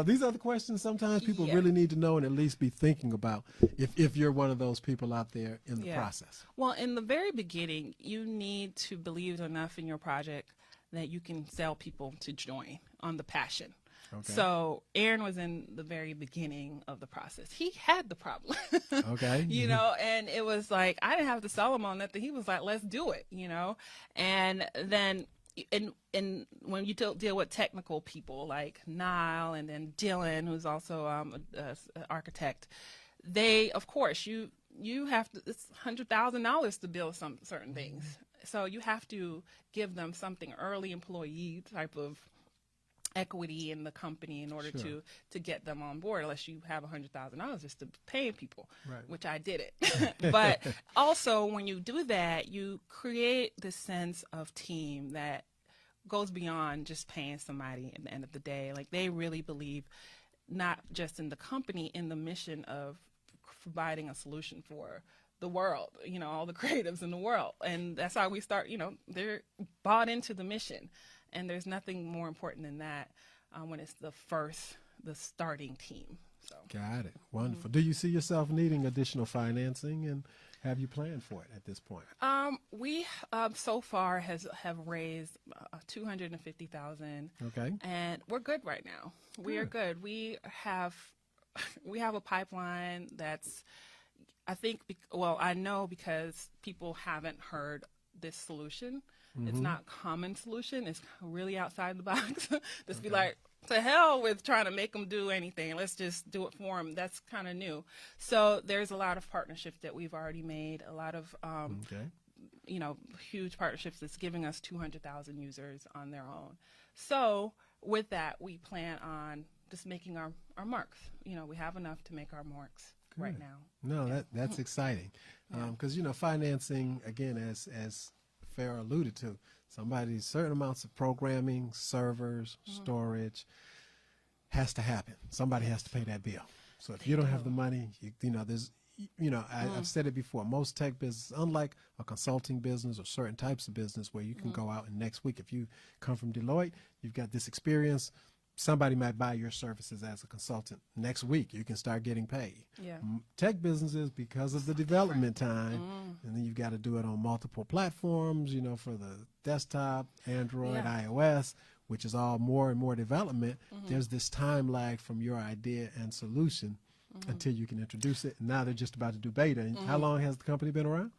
These are the questions sometimes people really need to know and at least be thinking about if you're one of those people out there in the process. Well, in the very beginning, you need to believe enough in your project that you can sell people to join on the passion. Okay. So Aaron was in the very beginning of the process. He had the problem, and it was like, I didn't have to sell him on nothing. He was like, let's do it, and then and when you deal with technical people like Niall and then Dylan, who's also an architect, they, of course, you have to, it's $100,000 to build some certain things. So you have to give them something early employee type of equity in the company in order to get them on board, unless you have $100,000 just to pay people, which I did it. But also when you do that, you create this sense of team that goes beyond just paying somebody at the end of the day. Like, they really believe not just in the company, in the mission of providing a solution for the world, all the creatives in the world. And that's how we start, they're bought into the mission. And there's nothing more important than that when it's the starting team. So. Got it. Wonderful. Do you see yourself needing additional financing, and have you planned for it at this point? We so far have raised $250,000. Okay. And we're good right now. We are good. We have a pipeline that's I think, well, I know because people haven't heard this solution. It's not a common solution. It's really outside the box. Just be like, to hell with trying to make them do anything. Let's just do it for them. That's kind of new. So there's a lot of partnerships that we've already made, a lot of, you know, huge partnerships that's giving us 200,000 users on their own. So with that, we plan on just making our marks. You know, we have enough to make our marks right now. No, that's exciting. Because, you know, financing, again, as Farrah alluded to, certain amounts of programming, servers, storage has to happen. Somebody has to pay that bill. So if you don't have the money, you know, there's, you know, I've said it before, most tech business, unlike a consulting business or certain types of business where you can go out and next week, if you come from Deloitte, you've got this experience, somebody might buy your services as a consultant. Next week, you can start getting paid. Yeah. Tech businesses, because of the development time, and then you've got to do it on multiple platforms, you know, for the desktop, Android, iOS, which is all more and more development. There's this time lag from your idea and solution until you can introduce it. And now they're just about to do beta. And how long has the company been around?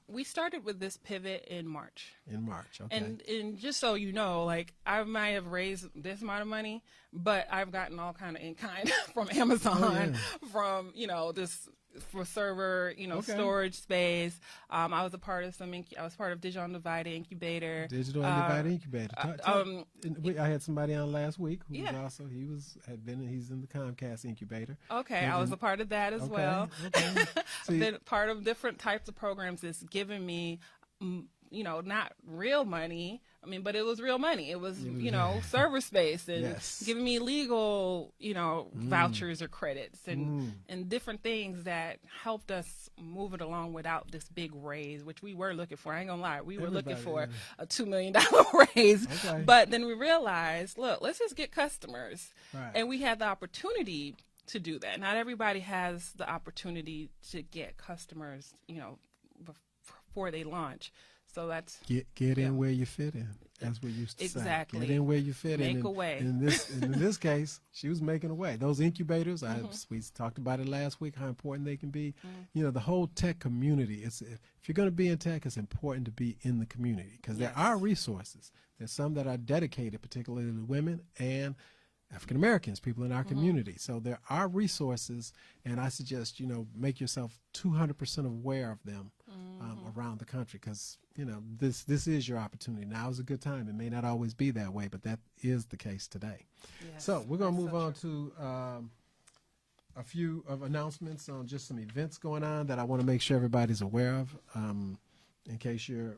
We started with this pivot in March. In March, okay. And just so you know, like, I might have raised this amount of money, but I've gotten all kind of in kind from Amazon, from, you know, this for server, you know, storage space. I was a part of I was part of Digital Undivided Incubator. Digital Undivided Incubator. I had somebody on last week who was also, he's in the Comcast Incubator. Okay, I was a part of that as well. Okay. Been part of different types of programs that's given me, you know, not real money. I mean, but it was real money. It was, you know, server space and giving me legal, you know, vouchers or credits and different things that helped us move it along without this big raise, which we were looking for. I ain't gonna lie. We were looking for a $2 million raise. Okay. But then we realized, look, let's just get customers. Right. And we had the opportunity to do that. Not everybody has the opportunity to get customers, you know, before they launch. So that's get in where you fit in, as we used to say. Exactly. Get in where you fit in. Make a way. In this case, she was making a way. Those incubators, we talked about it last week, how important they can be. You know, the whole tech community. If you're going to be in tech, it's important to be in the community because there are resources. There's some that are dedicated, particularly to women and African Americans, people in our community. So there are resources, and I suggest, you know, make yourself 200% aware of them around the country because, you know, this is your opportunity. Now is a good time. It may not always be that way, but that is the case today. Yes, so we're going to move on to a few of announcements on just some events going on that I want to make sure everybody's aware of in case you're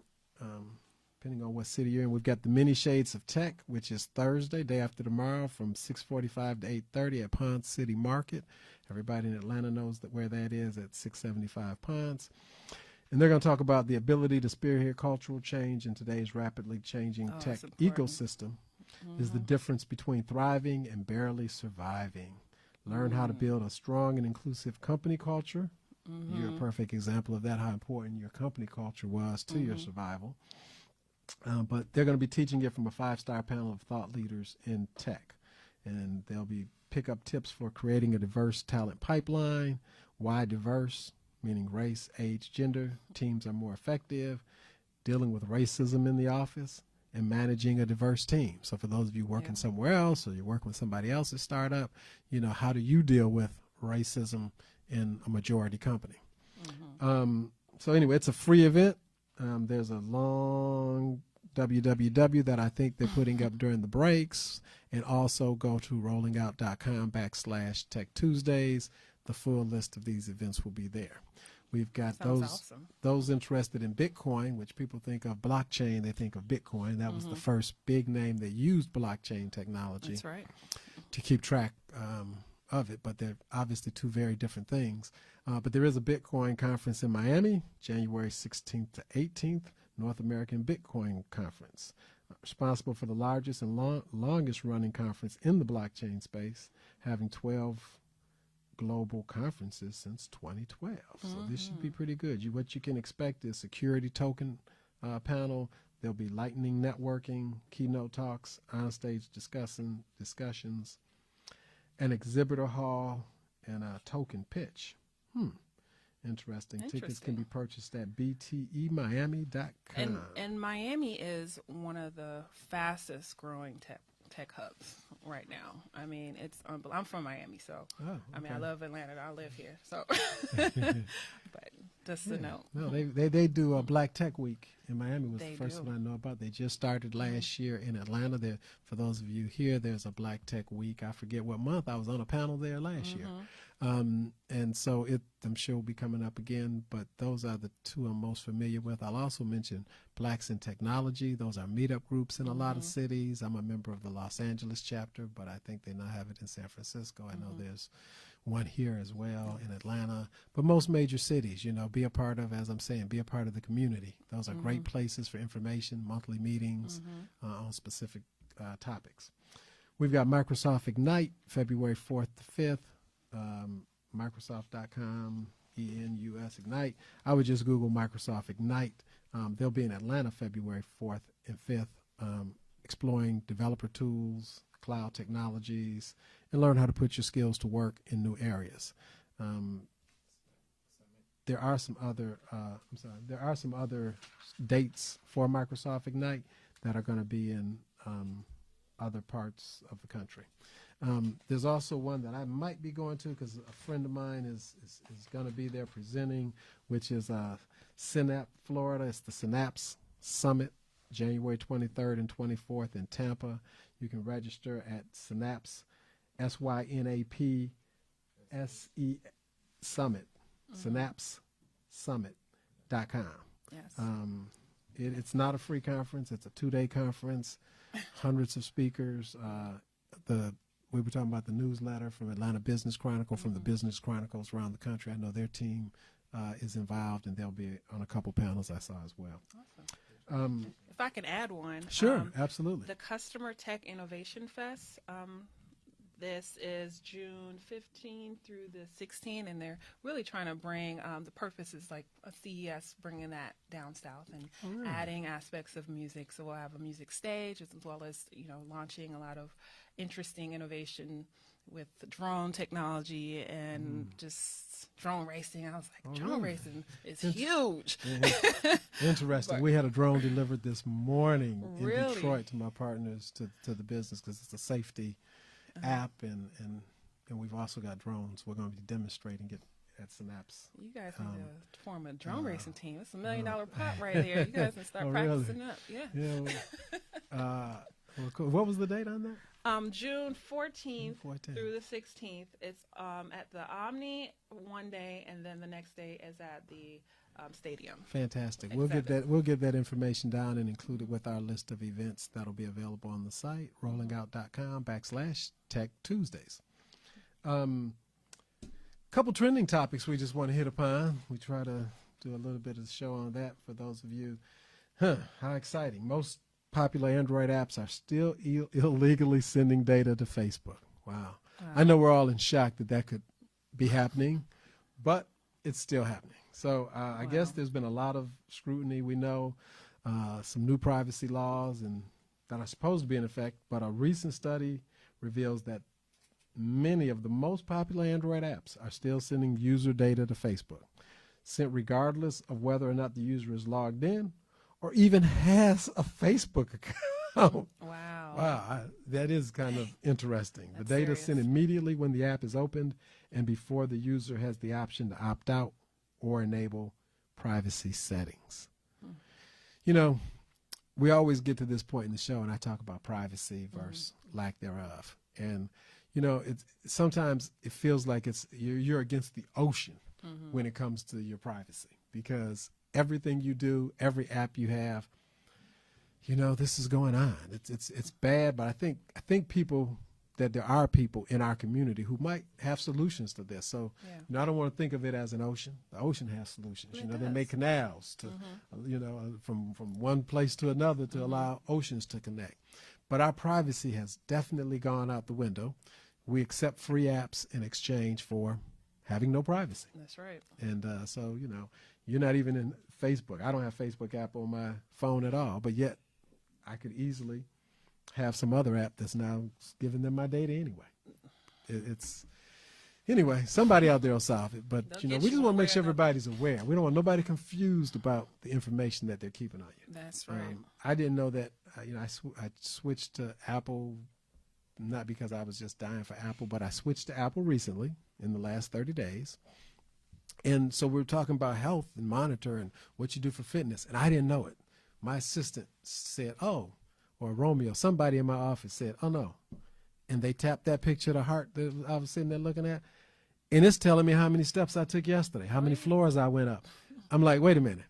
depending on what city you're in. We've got the Many Shades of Tech, which is Thursday, day after tomorrow, from 6:45 to 8:30 at Ponce City Market. Everybody in Atlanta knows where that is, at 675 Ponce. And they're going to talk about the ability to spearhead cultural change in today's rapidly changing tech ecosystem. Is the difference between thriving and barely surviving. Learn how to build a strong and inclusive company culture. You're a perfect example of that, how important your company culture was to your survival. But they're going to be teaching it from a 5-star panel of thought leaders in tech. And they'll be pick up tips for creating a diverse talent pipeline. Why diverse? Meaning race, age, gender. Teams are more effective. Dealing with racism in the office and managing a diverse team. So for those of you working somewhere else or you're working with somebody else's startup, you know, how do you deal with racism in a majority company? So anyway, it's a free event. There's a long www that I think they're putting up during the breaks, and also go to rollingout.com/Tech Tuesdays. The full list of these events will be there. We've got those interested in Bitcoin, which people think of blockchain, they think of Bitcoin. That was the first big name that used blockchain technology to keep track of it, but they're obviously two very different things. But there is a Bitcoin conference in Miami, January 16th to 18th, North American Bitcoin Conference, responsible for the largest and longest running conference in the blockchain space, having 12 global conferences since 2012. So this should be pretty good. What you can expect is security token panel. There'll be lightning networking, keynote talks, onstage discussions, an exhibitor hall, and a token pitch. Interesting. Tickets can be purchased at btemiami.com. And Miami is one of the fastest growing tech hubs right now. I mean, I'm from Miami, so I mean, I love Atlanta. I live here, so but just to know. No, they do a Black Tech Week in Miami. Was the first one I know about. They just started last year in Atlanta. There, for those of you here, there's a Black Tech Week. I forget what month. I was on a panel there last year. And so I'm sure will be coming up again, but those are the two I'm most familiar with. I'll also mention Blacks in Technology. Those are meetup groups in a lot of cities. I'm a member of the Los Angeles chapter, but I think they now have it in San Francisco. I know there's one here as well in Atlanta, but most major cities, be a part of, as I'm saying, be a part of the community. Those are great places for information, monthly meetings on specific topics. We've got Microsoft Ignite, February 4th to 5th. Microsoft.com, ENUS Ignite. I would just Google Microsoft Ignite. They'll be in Atlanta February 4th and 5th, exploring developer tools, cloud technologies, and learn how to put your skills to work in new areas. There are some other dates for Microsoft Ignite that are going to be in other parts of the country. There's also one that I might be going to because a friend of mine is going to be there presenting, which is Synapse, Florida. It's the Synapse Summit, January 23rd and 24th in Tampa. You can register at Synapse, SYNAPSE Summit, synapsesummit.com. Yes. It's not a free conference. It's a 2-day conference, hundreds of speakers. We were talking about the newsletter from Atlanta Business Chronicle, from the Business Chronicles around the country. I know their team is involved, and they'll be on a couple panels I saw as well. Awesome. If I can add one. Sure, absolutely. The Customer Tech Innovation Fest. This is June 15 through the 16th, and they're really trying to bring, the purpose is like a CES, bringing that down south and adding aspects of music. So we'll have a music stage as well as, launching a lot of interesting innovation with the drone technology and just drone racing. I was like, drone racing is huge. Interesting. We had a drone delivered this morning in Detroit to my partners to the business because it's a safety app, and we've also got drones. We're going to be demonstrating it at Synapse. You guys need to form a drone racing team. It's $1 million pot right there. You guys can start practicing up. Yeah. Well, cool. What was the date on that? June 14th through the 16th. It's at the Omni one day, and then the next day is at the stadium. Fantastic. We'll get that information down and include it with our list of events that'll be available on the site, rollingout.com/Tech Tuesdays. Couple trending topics we just want to hit upon. We try to do a little bit of the show on that for those of you. How exciting. Most popular Android apps are still illegally sending data to Facebook. Wow. I know we're all in shock that could be happening, but it's still happening. So I guess there's been a lot of scrutiny. We know some new privacy laws and that are supposed to be in effect, but a recent study reveals that many of the most popular Android apps are still sending user data to Facebook, sent regardless of whether or not the user is logged in or even has a Facebook account. Wow, that is kind of interesting. The data is sent immediately when the app is opened and before the user has the option to opt out or enable privacy settings. We always get to this point in the show and I talk about privacy versus lack thereof. And, sometimes it feels like you're against the ocean when it comes to your privacy, because everything you do, every app you have, this is going on. It's bad, but I think there are people in our community who might have solutions to this. So, I don't want to think of it as an ocean. The ocean has solutions. They make canals to, from one place to another to allow oceans to connect. But our privacy has definitely gone out the window. We accept free apps in exchange for having no privacy. That's right. And so, you're not even in Facebook. I don't have Facebook app on my phone at all, but yet I could easily have some other app that's now giving them my data anyway. Anyway, somebody out there will solve it. But, They'll we get just you want to one make way sure or another. everybody's aware. We don't want nobody confused about the information that they're keeping on you. That's right. I didn't know that, I switched to Apple, not because I was just dying for Apple, but I switched to Apple recently in the last 30 days. And so we were talking about health and monitor and what you do for fitness. And I didn't know it. My assistant said, oh, or Romeo, somebody in my office said, oh, no. And they tapped that picture of the heart that I was sitting there looking at. And it's telling me how many steps I took yesterday, how many floors I went up. I'm like, wait a minute.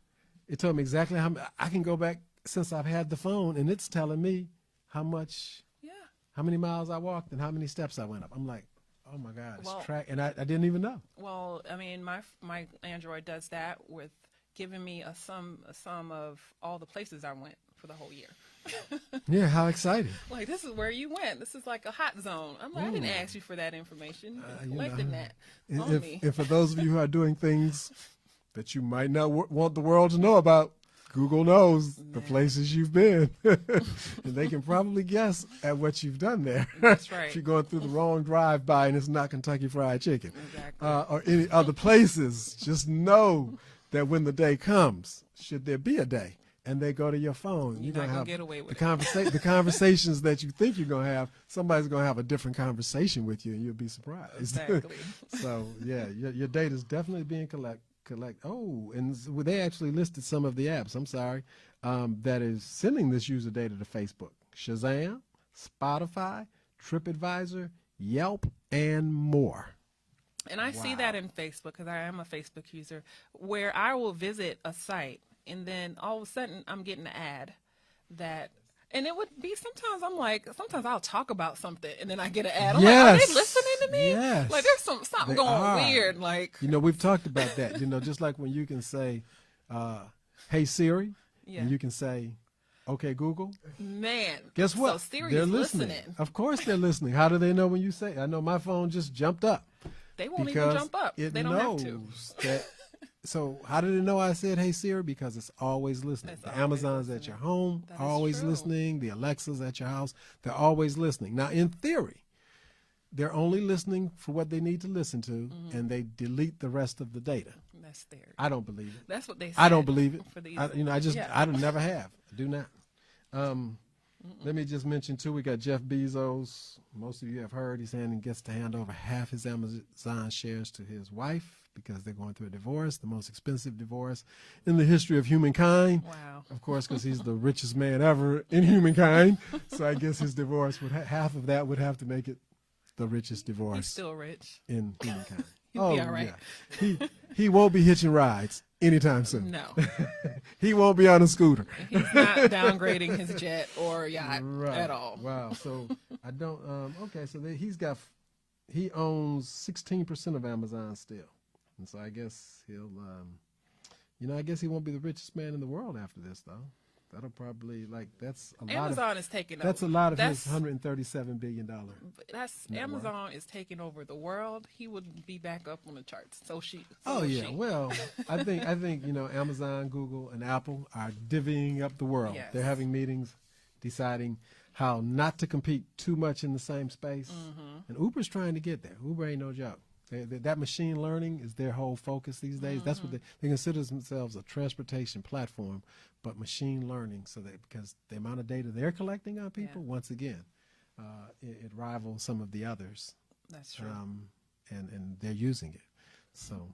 It told me exactly how I can go back since I've had the phone, and it's telling me how many miles I walked and how many steps I went up. I'm like, oh my God, it's track, and I didn't even know. Well, I mean, my Android does that with giving me a sum of all the places I went for the whole year. Yeah, how exciting! Like, this is where you went. This is like a hot zone. I'm like, I didn't ask you for that information. Collecting that on me. And for those of you who are doing things that you might not want the world to know about, Google knows the places you've been. And they can probably guess at what you've done there. That's right. If you're going through the wrong drive-by and it's not Kentucky Fried Chicken. Exactly. Or any other places, just know that when the day comes, should there be a day, and they go to your phone, You're going to have get away with the conversations that you think you're going to have, somebody's going to have a different conversation with you, and you'll be surprised. Exactly. So, yeah, your data is definitely being collected. Oh, and they actually listed some of the apps, I'm sorry, that is sending this user data to Facebook. Shazam, Spotify, TripAdvisor, Yelp, and more. And I see that in Facebook, because I am a Facebook user, where I will visit a site and then all of a sudden I'm getting an ad that, and it would be sometimes I'll talk about something and then I get an ad. I'm like, are they listening to me? Yes. Like, there's something going weird. Like, we've talked about that. Just like when you can say, hey Siri, and you can say, okay Google. Man. Guess what? So Siri they're is listening. Of course they're listening. How do they know when you say? I know my phone just jumped up. They won't even jump up. They don't have to. That, so how did it know I said, hey Siri? Because it's always listening. The Amazons at your home are always listening. The Alexas at your house, they're always listening. Now, in theory, they're only listening for what they need to listen to, and they delete the rest of the data. That's theory. I don't believe it. That's what they said. I don't believe it. For these, I never have. I do not. Let me just mention, too, we got Jeff Bezos. Most of you have heard he gets to hand over half his Amazon shares to his wife because they're going through a divorce, the most expensive divorce in the history of humankind. Wow. Of course, because he's the richest man ever in humankind. So I guess his divorce, half of that would have to make it the richest divorce. He's still rich. In humankind. He'll be all right. Yeah. He won't be hitching rides anytime soon. No. He won't be on a scooter. He's not downgrading his jet or yacht at all. Wow. So I don't. Okay. So he owns 16% of Amazon still, and so I guess he'll. I guess he won't be the richest man in the world after this, though. That'll probably that's a lot. Amazon is taking over. That's a lot of his $137 billion. Amazon is taking over the world. He would be back up on the charts. Well, I think Amazon, Google, and Apple are divvying up the world. Yes. They're having meetings, deciding how not to compete too much in the same space. And Uber's trying to get there. Uber ain't no joke. That machine learning is their whole focus these days. That's what they consider themselves, a transportation platform, but machine learning. So because the amount of data they're collecting on people, once again, it rivals some of the others. That's true. And they're using it. So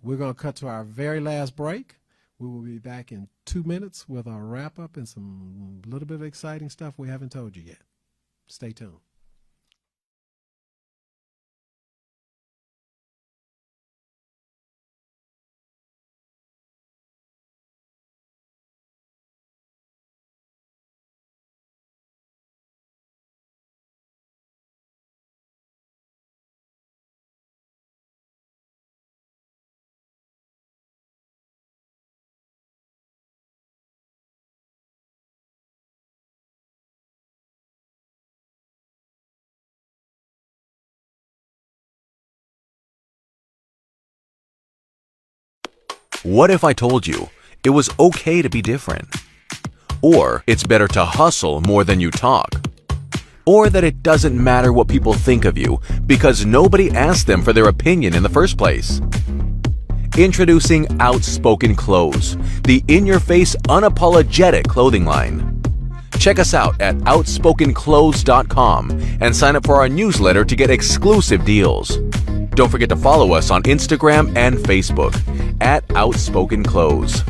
we're going to cut to our very last break. We will be back in 2 minutes with our wrap up and some little bit of exciting stuff we haven't told you yet. Stay tuned. What if I told you it was okay to be different? Or it's better to hustle more than you talk? Or that it doesn't matter what people think of you because nobody asked them for their opinion in the first place. Introducing Outspoken Clothes, the in-your-face, unapologetic clothing line. Check us out at outspokenclothes.com and sign up for our newsletter to get exclusive deals. Don't forget to follow us on Instagram and Facebook at Outspoken Clothes.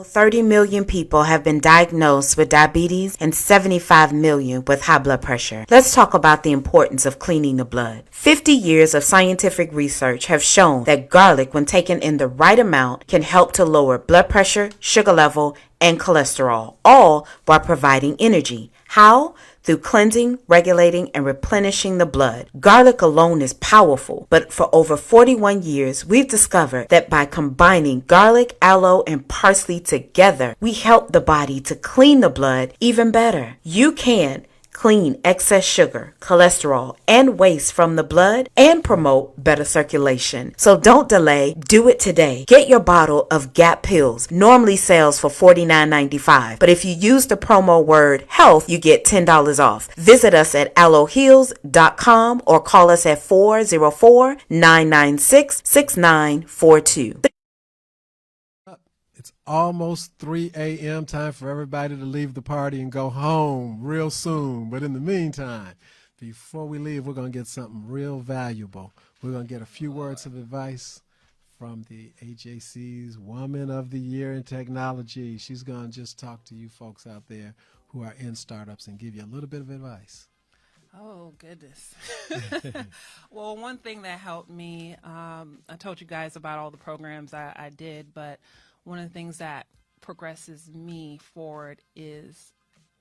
30 million people have been diagnosed with diabetes and 75 million with high blood pressure. Let's talk about the importance of cleaning the blood. 50 years of scientific research have shown that garlic, when taken in the right amount, can help to lower blood pressure, sugar level, and cholesterol, all while providing energy. How? Through cleansing, regulating, and replenishing the blood. Garlic alone is powerful, but for over 41 years, we've discovered that by combining garlic, aloe, and parsley together, we help the body to clean the blood even better. You can clean excess sugar, cholesterol, and waste from the blood and promote better circulation. So don't delay. Do it today. Get your bottle of GAP pills. Normally sells for $49.95, but if you use the promo word HEALTH, you get $10 off. Visit us at aloeheals.com or call us at 404-996-6942. It's almost 3 a.m. Time for everybody to leave the party and go home real soon. But in the meantime, before we leave, we're going to get something real valuable. We're going to get a few words of advice from the AJC's Woman of the Year in Technology. She's going to just talk to you folks out there who are in startups and give you a little bit of advice. Oh, goodness. Well, one thing that helped me, I told you guys about all the programs I did, but one of the things that progresses me forward is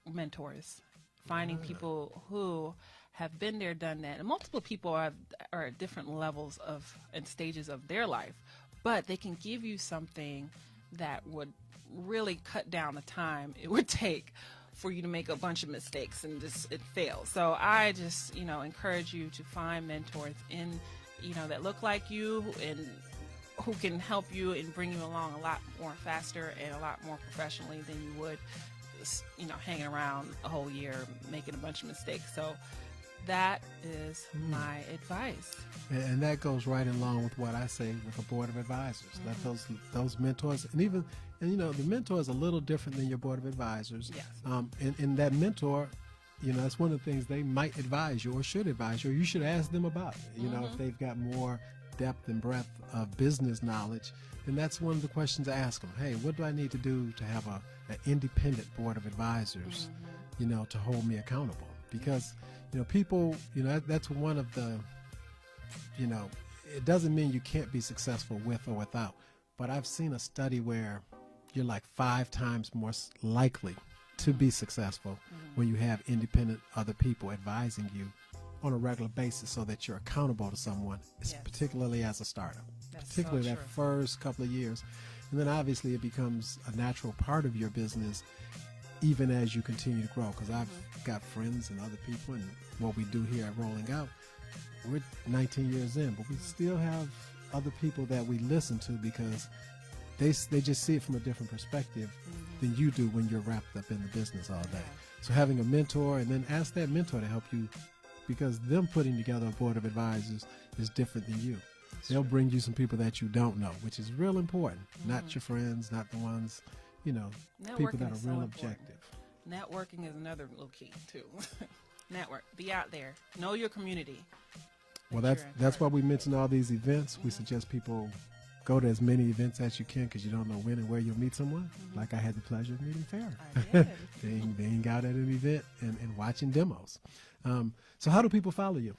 mentors, finding people who have been there, done that. And multiple people are at different levels of and stages of their life, but they can give you something that would really cut down the time it would take for you to make a bunch of mistakes and just it fails. So I just, encourage you to find mentors that look like you and who can help you and bring you along a lot more faster and a lot more professionally than you would, hanging around a whole year making a bunch of mistakes. So that is my advice. And that goes right along with what I say with a board of advisors. Let those mentors, the mentor is a little different than your board of advisors. Yes. And that mentor, that's one of the things they might advise you or should advise you, or you should ask them about it. If they've got more depth and breadth of business knowledge, then that's one of the questions I ask them. Hey, what do I need to do to have an independent board of advisors, to hold me accountable? Because, people, that's one of the, it doesn't mean you can't be successful with or without, but I've seen a study where you're like 5 times more likely to be successful when you have independent other people advising you on a regular basis so that you're accountable to someone, particularly as a startup, particularly that first couple of years. And then obviously it becomes a natural part of your business even as you continue to grow. Because I've got friends and other people, and what we do here at Rolling Out, we're 19 years in, but we still have other people that we listen to because they just see it from a different perspective than you do when you're wrapped up in the business all day. So having a mentor, and then ask that mentor to help you, because them putting together a board of advisors is different than you. They'll bring you some people that you don't know, which is real important. Not your friends, not the ones, people that are real objective. Networking is another little key too. Network, be out there, know your community. Well, that's why we mention all these events. We suggest people go to as many events as you can because you don't know when and where you'll meet someone. Like I had the pleasure of meeting Farrah. I did. being out at an event and watching demos. So how do people follow you?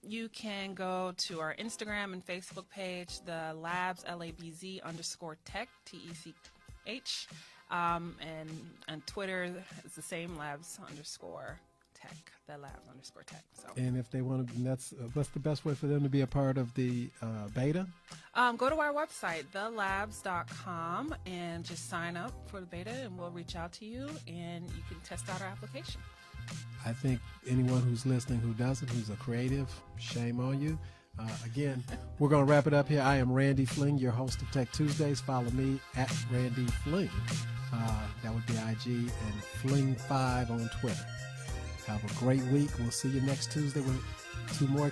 You can go to our Instagram and Facebook page, the Labz, LABZ _tech, TECH. And on Twitter, it's the same Labz _tech, the Labz_tech. So. And if they want to, that's what's the best way for them to be a part of the beta? Go to our website, thelabz.com, and just sign up for the beta, and we'll reach out to you, and you can test out our application. I think anyone who's listening who doesn't, who's a creative, shame on you. Again, we're going to wrap it up here. I am Randy Fling, your host of Tech Tuesdays. Follow me at Randy Fling. That would be IG, and Fling5 on Twitter. Have a great week. We'll see you next Tuesday with 2 more